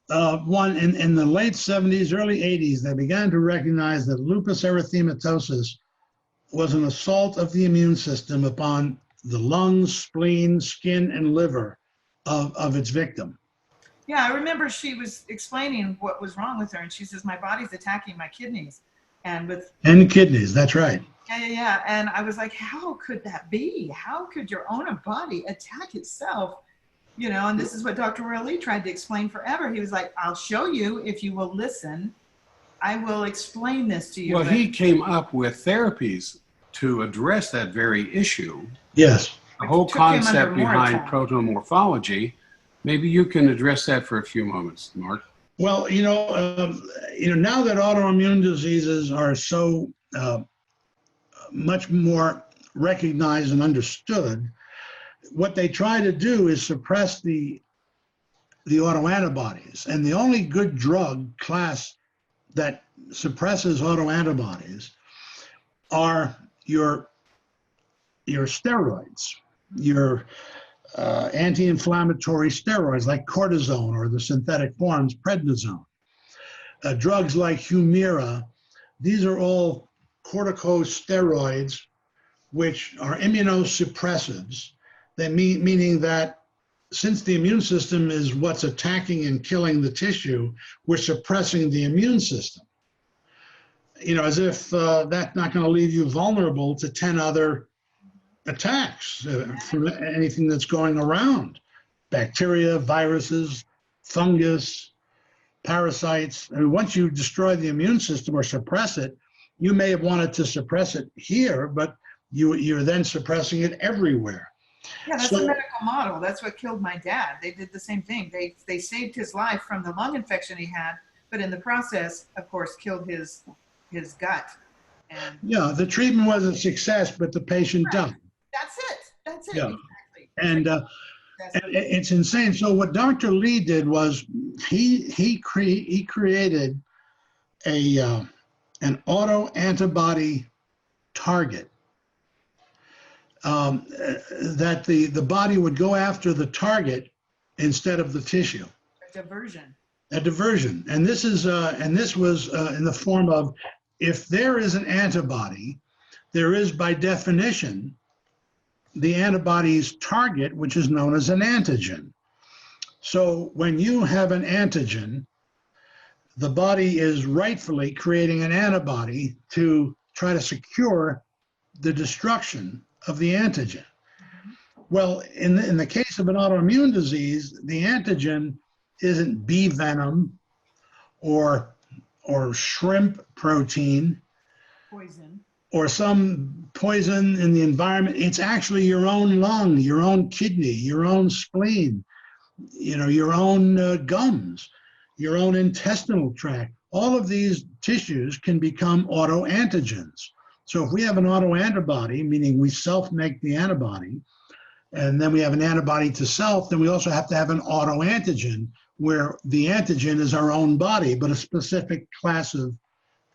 one in the late 70s, early 80s. They began to recognize that lupus erythematosus was an assault of the immune system upon the lungs, spleen, skin, and liver of its victim. Yeah, I remember she was explaining what was wrong with her, and she says, my body's attacking my kidneys. And kidneys, that's right. Yeah. And I was like, how could that be? How could your own body attack itself? You know, and this is what Dr. Roy Lee tried to explain forever. He was like, I'll show you if you will listen. I will explain this to you. Well, he came up with therapies to address that very issue. Yes. The whole concept behind protomorphology. Maybe you can address that for a few moments, Mark. Well, now that autoimmune diseases are so much more recognized and understood, what they try to do is suppress the autoantibodies. And the only good drug class that suppresses autoantibodies are your steroids, your anti-inflammatory steroids like cortisone or the synthetic forms, prednisone. Drugs like Humira, these are all corticosteroids, which are immunosuppressives. Meaning that since the immune system is what's attacking and killing the tissue, we're suppressing the immune system. As if that's not going to leave you vulnerable to 10 other attacks from anything that's going around. Bacteria, viruses, fungus, parasites. I mean, once you destroy the immune system or suppress it, you may have wanted to suppress it here, but you're then suppressing it everywhere. Yeah, that's the medical model. That's what killed my dad. They did the same thing. They saved his life from the lung infection he had, but in the process, of course, killed his gut. And yeah, the treatment was a success, but the patient died. That's it. Yeah. Exactly. And it's insane. So what Dr. Lee did was he created an autoantibody target. That the body would go after the target instead of the tissue. A diversion. And this was in the form of, if there is an antibody, there is by definition the antibody's target, which is known as an antigen. So when you have an antigen, the body is rightfully creating an antibody to try to secure the destruction of the antigen. Well, in the case of an autoimmune disease, the antigen isn't bee venom or shrimp protein, poison, or some poison in the environment. It's actually your own lung, your own kidney, your own spleen, your own gums, your own intestinal tract. All of these tissues can become autoantigens. So if we have an autoantibody, meaning we self-make the antibody, and then we have an antibody to self, then we also have to have an autoantigen, where the antigen is our own body, but a specific class of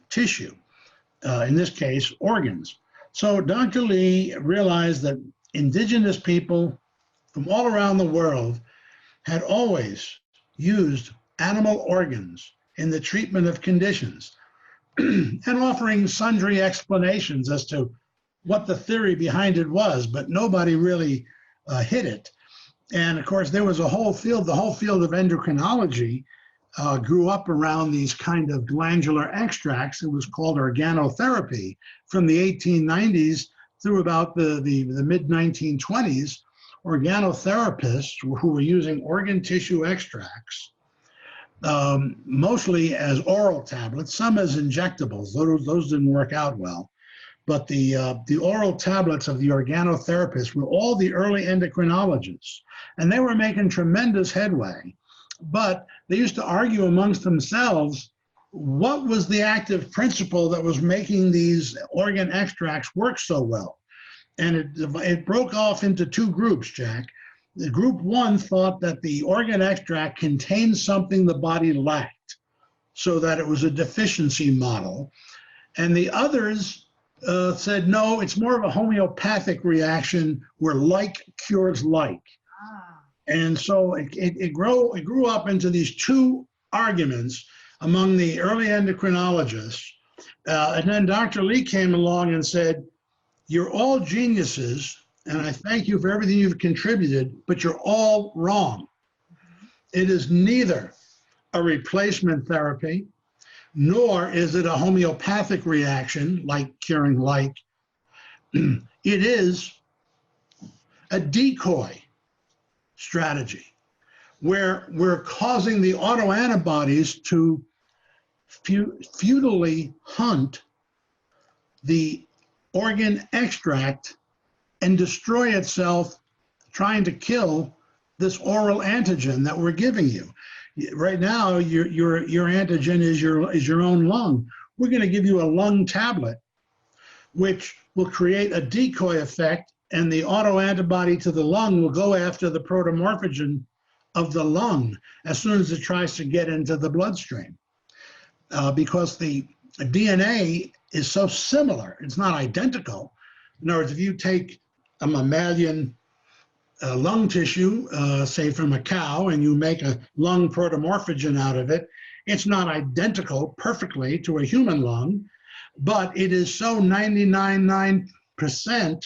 tissue, in this case, organs. So Dr. Lee realized that indigenous people from all around the world had always used animal organs in the treatment of conditions, and offering sundry explanations as to what the theory behind it was, but nobody really hit it. And of course, there was the whole field of endocrinology grew up around these kind of glandular extracts. It was called organotherapy from the 1890s through about the mid-1920s, organotherapists who were using organ tissue extracts, mostly as oral tablets, some as injectables. Those didn't work out well. But the oral tablets of the organotherapists were all the early endocrinologists, and they were making tremendous headway. But they used to argue amongst themselves what was the active principle that was making these organ extracts work so well. And it broke off into two groups, Jack. The group one thought that the organ extract contained something the body lacked, so that it was a deficiency model. And the others said, no, it's more of a homeopathic reaction where like cures like. And so it grew up into these two arguments among the early endocrinologists. And then Dr. Lee came along and said, you're all geniuses, and I thank you for everything you've contributed, but you're all wrong. It is neither a replacement therapy, nor is it a homeopathic reaction, like curing like. It is a decoy strategy, where we're causing the autoantibodies to futilely hunt the organ extract and destroy itself, trying to kill this oral antigen that we're giving you. Right now, your antigen is your own lung. We're going to give you a lung tablet, which will create a decoy effect, and the autoantibody to the lung will go after the protomorphogen of the lung as soon as it tries to get into the bloodstream. Because the DNA is so similar, it's not identical. In other words, if you take a mammalian lung tissue, say from a cow, and you make a lung protomorphogen out of it, it's not identical perfectly to a human lung, but it is so 99.9%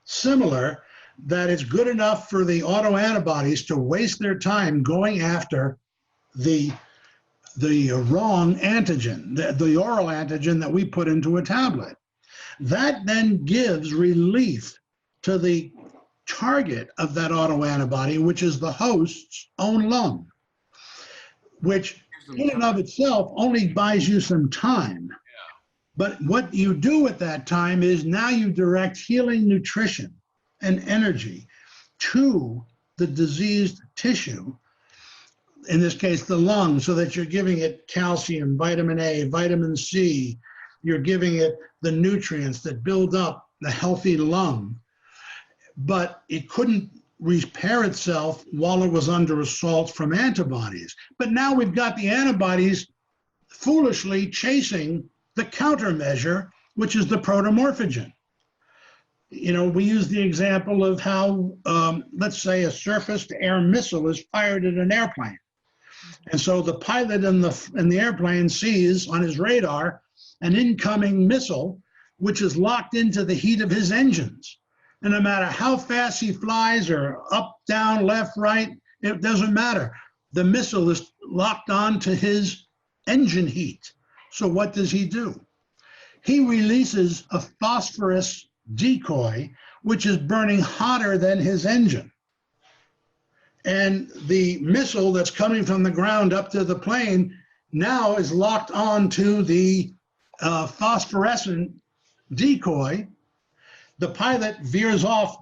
similar that it's good enough for the autoantibodies to waste their time going after the wrong antigen, the oral antigen that we put into a tablet. That then gives relief to the target of that autoantibody, which is the host's own lung, which in and of itself only buys you some time. But what you do at that time is now you direct healing nutrition and energy to the diseased tissue, in this case, the lung, so that you're giving it calcium, vitamin A, vitamin C, you're giving it the nutrients that build up the healthy lung. But it couldn't repair itself while it was under assault from antibodies. But now we've got the antibodies foolishly chasing the countermeasure, which is the protomorphogen. You know, we use the example of how, let's say, a surface-to-air missile is fired at an airplane. And so the pilot in the airplane sees on his radar an incoming missile, which is locked into the heat of his engines. And no matter how fast he flies, or up, down, left, right, it doesn't matter. The missile is locked on to his engine heat. So what does he do? He releases a phosphorus decoy, which is burning hotter than his engine. And the missile that's coming from the ground up to the plane now is locked on to the phosphorescent decoy. The pilot veers off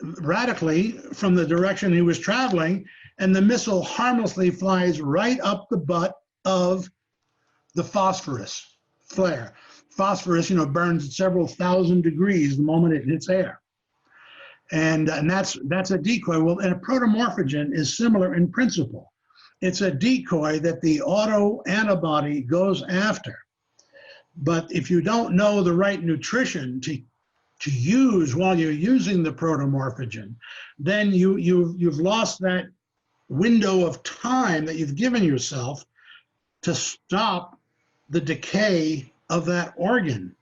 radically from the direction he was traveling, and the missile harmlessly flies right up the butt of the phosphorus flare. Phosphorus, you know, burns at several thousand degrees the moment it hits air. And that's a decoy. Well, and a protomorphogen is similar in principle. It's a decoy that the autoantibody goes after. But if you don't know the right nutrition to use while you're using the protomorphogen, then you've lost that window of time that you've given yourself to stop the decay of that organ,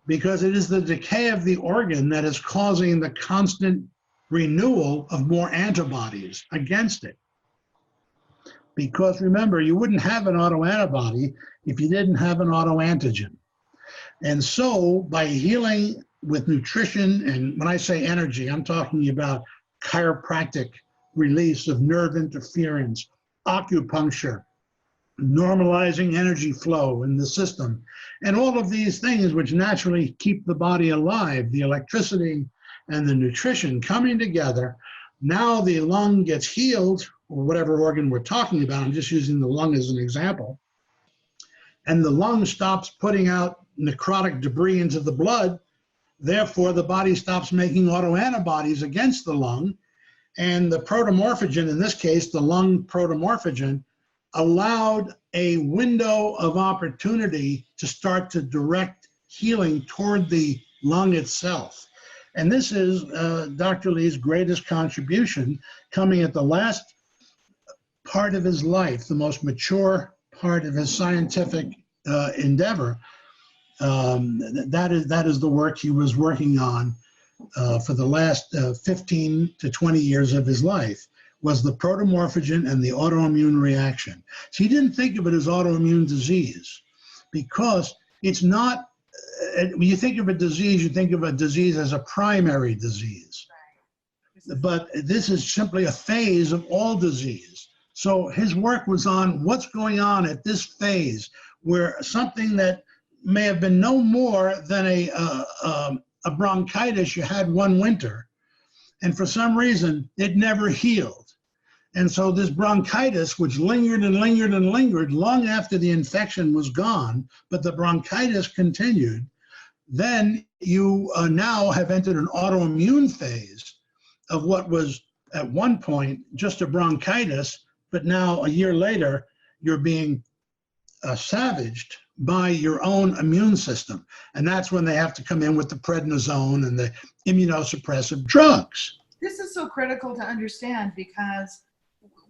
because it is the decay of the organ that is causing the constant renewal of more antibodies against it. Because remember, you wouldn't have an autoantibody if you didn't have an autoantigen. And so by healing with nutrition, and when I say energy, I'm talking about chiropractic release of nerve interference, acupuncture, normalizing energy flow in the system, and all of these things which naturally keep the body alive, the electricity and the nutrition coming together. Now the lung gets healed, or whatever organ we're talking about. I'm just using the lung as an example. And the lung stops putting out necrotic debris into the blood. Therefore, the body stops making autoantibodies against the lung. And the protomorphogen, in this case, the lung protomorphogen, allowed a window of opportunity to start to direct healing toward the lung itself. And this is Dr. Lee's greatest contribution, coming at the last part of his life, the most mature part of his scientific endeavor. That is the work he was working on for the last 15 to 20 years of his life, was the protomorphogen and the autoimmune reaction. So he didn't think of it as autoimmune disease, because it's not, when you think of a disease, you think of a disease as a primary disease. But this is simply a phase of all disease. So his work was on what's going on at this phase, where something that may have been no more than a bronchitis you had one winter, and for some reason it never healed. And so this bronchitis, which lingered and lingered and lingered long after the infection was gone, but the bronchitis continued, then you now have entered an autoimmune phase of what was at one point just a bronchitis, but now a year later, you're being savaged by your own immune system. And that's when they have to come in with the prednisone and the immunosuppressive drugs. This is so critical to understand, because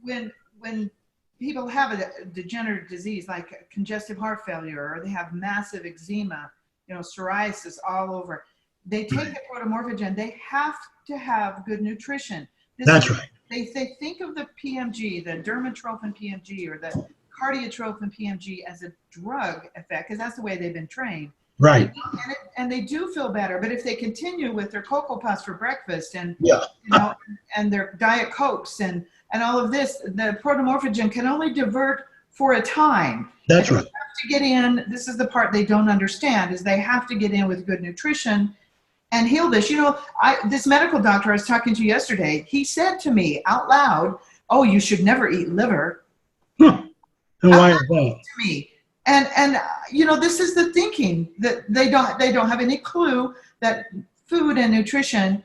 when people have a degenerative disease like congestive heart failure, or they have massive eczema, psoriasis all over, they take the protomorphogen. They have to have good nutrition. That's right. They think of the PMG, the dermatrophin PMG, or the cardiotrophin PMG, as a drug effect, because that's the way they've been trained. Right. And they do feel better, but if they continue with their Cocoa Puffs for breakfast and and their Diet Cokes and all of this, the protomorphogen can only divert for a time. That's right. They have to get in. This is the part they don't understand, is they have to get in with good nutrition and heal this. This medical doctor I was talking to yesterday, he said to me out loud, "Oh, you should never eat liver." And why is that? To me. And this is the thinking, that they don't have any clue that food and nutrition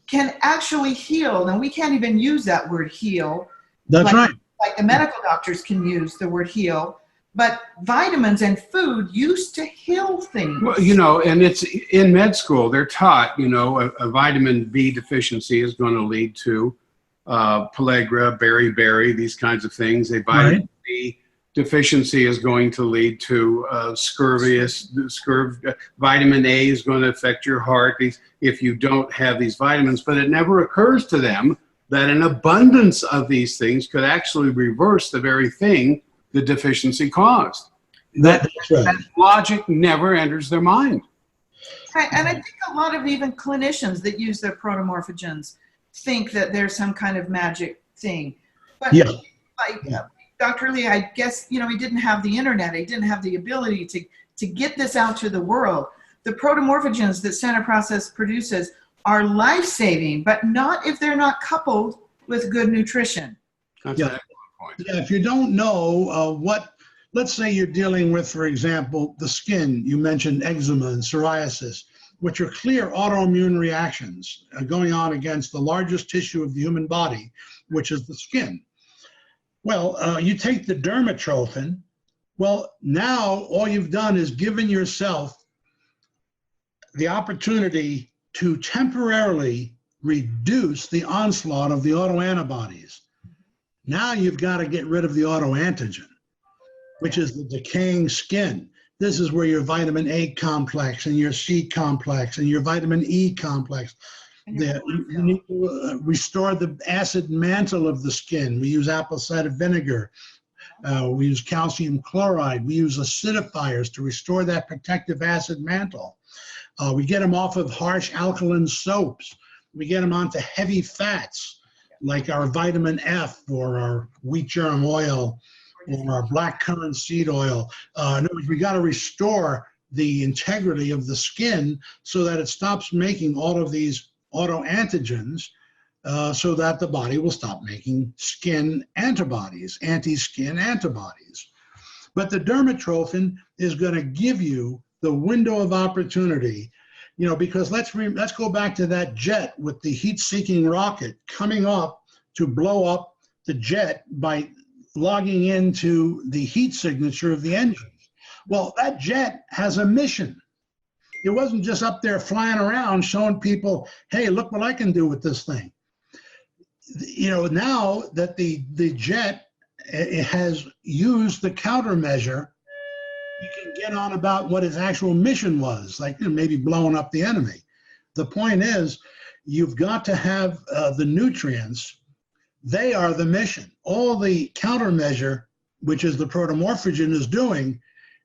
can actually heal. And we can't even use that word heal. That's right. Like the medical doctors can use the word heal, but vitamins and food used to heal things. Well, and it's in med school, they're taught, a vitamin B deficiency is going to lead to pellagra, beriberi, these kinds of things. A vitamin B deficiency is going to lead to vitamin A is going to affect your heart if you don't have these vitamins. But it never occurs to them that an abundance of these things could actually reverse the very thing the deficiency caused. That logic never enters their mind. Right. And I think a lot of even clinicians that use their protomorphogens think that there's some kind of magic thing. But Dr. Lee, I guess, he didn't have the internet. He didn't have the ability to get this out to the world. The protomorphogens that Standard Process produces are life-saving, but not if they're not coupled with good nutrition. That's an excellent point. Yeah, if you don't know let's say you're dealing with, for example, the skin. You mentioned eczema and psoriasis, which are clear autoimmune reactions going on against the largest tissue of the human body, which is the skin. Well, you take the dermatrophin. Well, now all you've done is given yourself the opportunity to temporarily reduce the onslaught of the autoantibodies. Now you've got to get rid of the autoantigen, which is the decaying skin. This is where your vitamin A complex and your C complex and your vitamin E complex. You need to restore the acid mantle of the skin. We use apple cider vinegar. We use calcium chloride. We use acidifiers to restore that protective acid mantle. We get them off of harsh alkaline soaps. We get them onto heavy fats like our vitamin F or our wheat germ oil or our black currant seed oil. In other words, we got to restore the integrity of the skin so that it stops making all of these autoantigens, so that the body will stop making skin antibodies, anti-skin antibodies. But the dermatrophin is going to give you the window of opportunity, because let's go back to that jet with the heat-seeking rocket coming up to blow up the jet by logging into the heat signature of the engine. Well, that jet has a mission. It wasn't just up there flying around showing people, hey, look what I can do with this thing. Now that the jet has used the countermeasure, you can get on about what its actual mission was, like maybe blowing up the enemy. The point is, you've got to have the nutrients. They are the mission. All the countermeasure, which is the protomorphogen, is doing,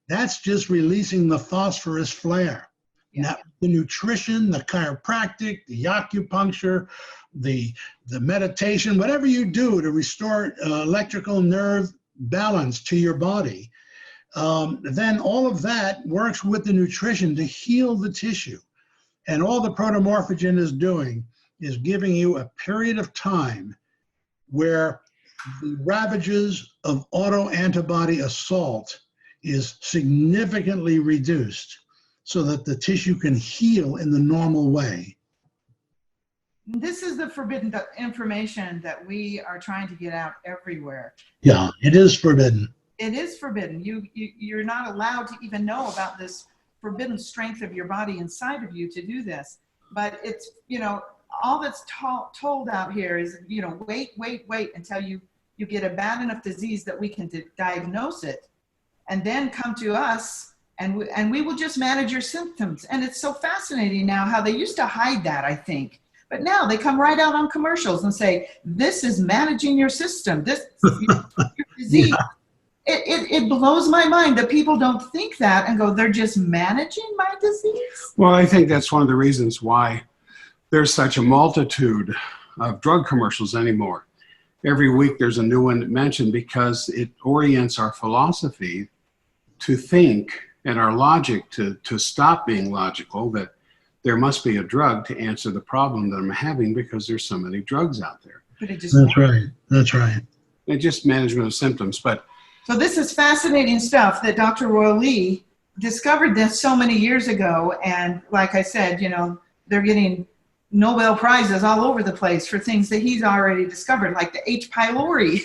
that's just releasing the phosphorus flare. Yeah. Now, the nutrition, the chiropractic, the acupuncture, the meditation, whatever you do to restore electrical nerve balance to your body, then all of that works with the nutrition to heal the tissue. And all the protomorphogen is doing is giving you a period of time where the ravages of autoantibody assault is significantly reduced so that the tissue can heal in the normal way. This is the forbidden information that we are trying to get out everywhere. Yeah, it is forbidden. It is forbidden. You're not allowed to even know about this forbidden strength of your body inside of you to do this. But it's, all that's told out here is, wait until you get a bad enough disease that we can diagnose it, and then come to us, and we will just manage your symptoms. And it's so fascinating now how they used to hide that, I think. But now they come right out on commercials and say, this is managing your system. This is your disease. Yeah. It blows my mind that people don't think that and go, they're just managing my disease. Well, I think that's one of the reasons why there's such a multitude of drug commercials anymore. Every week there's a new one mentioned because it orients our philosophy to think and our logic to stop being logical, that there must be a drug to answer the problem that I'm having because there's so many drugs out there. But it just That's right. And just management of symptoms. So this is fascinating stuff that Dr. Roy Lee discovered this so many years ago. And like I said, they're getting Nobel Prizes all over the place for things that he's already discovered, like the H. pylori.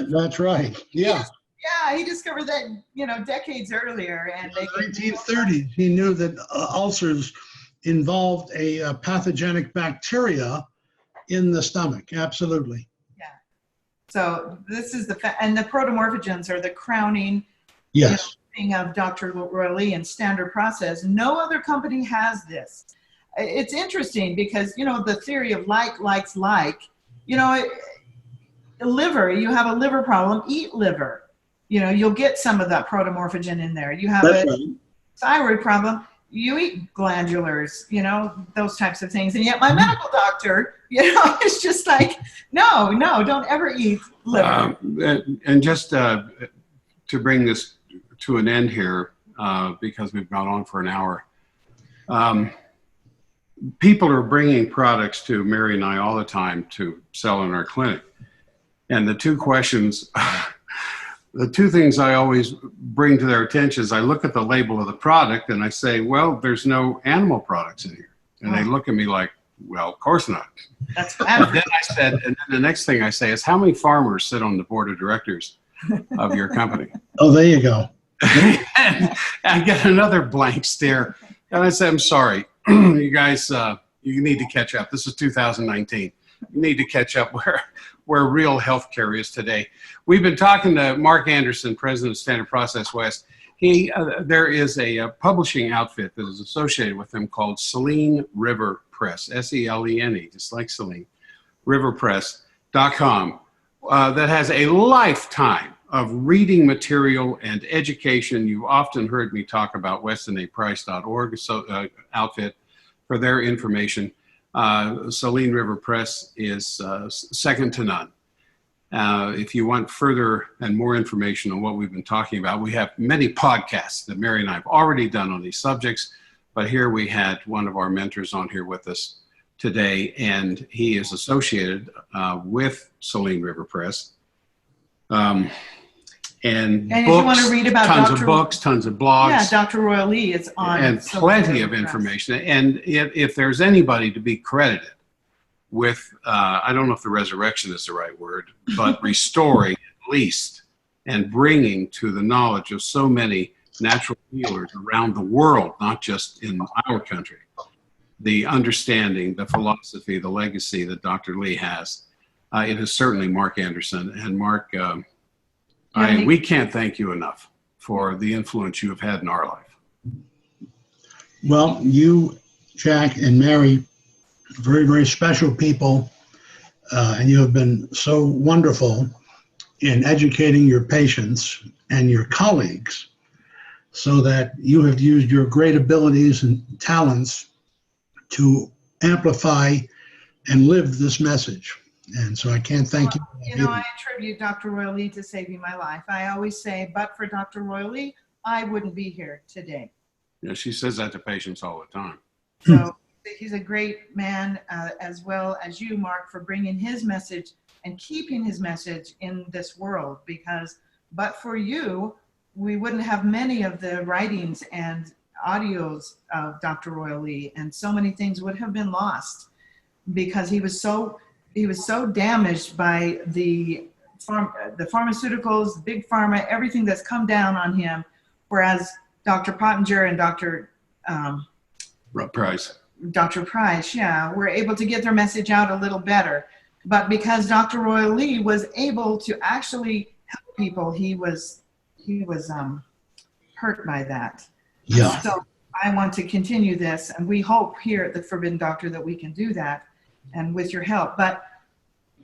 That's right. Yeah. Yeah, he discovered that, decades earlier. And in the 1930s, he knew that ulcers involved a pathogenic bacteria in the stomach. Absolutely. Yeah. So this is and the protomorphogens are the crowning thing of Dr. Roy Lee and Standard Process. No other company has this. It's interesting because, the theory of likes like, liver, you have a liver problem, eat liver. You'll get some of that protomorphogen in there. You have thyroid problem, you eat glandulars, those types of things. And yet my medical doctor, is just like, no, don't ever eat liver. And just to bring this to an end here, because we've gone on for an hour, people are bringing products to Mary and I all the time to sell in our clinic. And the two questions, the two things I always bring to their attention is I look at the label of the product and I say, well, there's no animal products in here. And they look at me like, well, of course not. That's and then and then the next thing I say is, how many farmers sit on the board of directors of your company? Oh, there you go. And I get another blank stare. And I say, I'm sorry, you guys, you need to catch up. This is 2019. You need to catch up where real healthcare is today. We've been talking to Mark Anderson, president of Standard Process West. There is a publishing outfit that is associated with him called Selene River Press, S-E-L-E-N-E, just like Selene, riverpress.com, that has a lifetime of reading material and education. You've often heard me talk about WestonAPrice.org outfit for their information. Saline River Press is second to none. If you want further and more information on what we've been talking about, we have many podcasts that Mary and I have already done on these subjects, but here we had one of our mentors on here with us today, and he is associated with Saline River Press. And And books, if you want to read about tons Dr. of books, tons of blogs. Yeah, Dr. Royal Lee is on. And plenty of information. And if there's anybody to be credited with, I don't know if the resurrection is the right word, but restoring at least and bringing to the knowledge of so many natural healers around the world, not just in our country, the understanding, the philosophy, the legacy that Dr. Lee has, it is certainly Mark Anderson. And Mark, we can't thank you enough for the influence you have had in our life. Well, you, Jack, and Mary, very, very special people, and you have been so wonderful in educating your patients and your colleagues so that you have used your great abilities and talents to amplify and live this message. And so I can't thank you. You know, I attribute Dr. Royal Lee to saving my life. I always say, but for Dr. Royal Lee, I wouldn't be here today. Yeah, she says that to patients all the time. So he's a great man, as well as you, Mark, for bringing his message and keeping his message in this world, because but for you, we wouldn't have many of the writings and audios of Dr. Royal Lee, and so many things would have been lost because he was so damaged by the pharmaceuticals, big pharma, everything that's come down on him, whereas Dr. Pottinger and Dr. Price, were able to get their message out a little better. But because Dr. Royal Lee was able to actually help people, he was hurt by that. Yeah. So I want to continue this, and we hope here at the Forbidden Doctor that we can do that, and with your help. But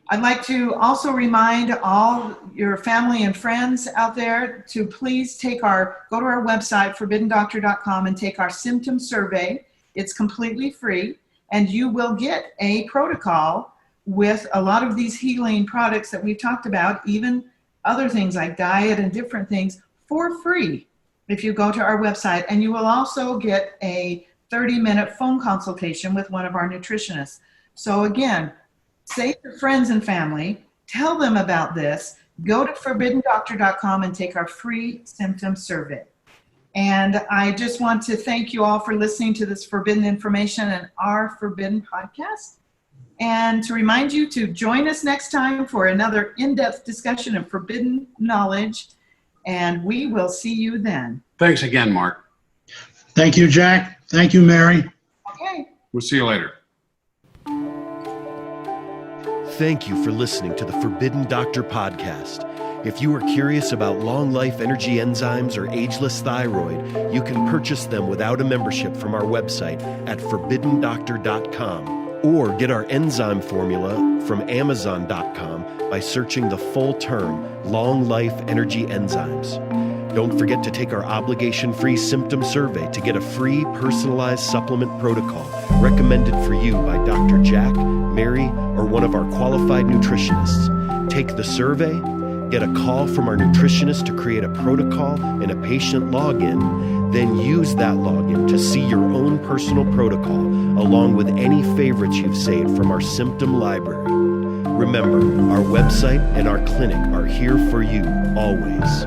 I'd like to also remind all your family and friends out there to please go to our website, forbiddendoctor.com, and take our symptom survey. It's completely free, and you will get a protocol with a lot of these healing products that we've talked about, even other things like diet and different things, for free if you go to our website. And you will also get a 30-minute phone consultation with one of our nutritionists. So again, say to friends and family, tell them about this, go to forbiddendoctor.com and take our free symptom survey. And I just want to thank you all for listening to this Forbidden Information and our Forbidden podcast. And to remind you to join us next time for another in-depth discussion of forbidden knowledge. And we will see you then. Thanks again, Mark. Thank you, Jack. Thank you, Mary. Okay. We'll see you later. Thank you for listening to the Forbidden Doctor podcast. If you are curious about long life energy enzymes or ageless thyroid, you can purchase them without a membership from our website at forbiddendoctor.com, or get our enzyme formula from amazon.com by searching the full term Long Life Energy Enzymes. Don't forget to take our obligation-free symptom survey to get a free personalized supplement protocol recommended for you by Dr. Jack, Mary, or one of our qualified nutritionists. Take the survey, get a call from our nutritionist to create a protocol and a patient login, then use that login to see your own personal protocol along with any favorites you've saved from our symptom library. Remember, our website and our clinic are here for you always.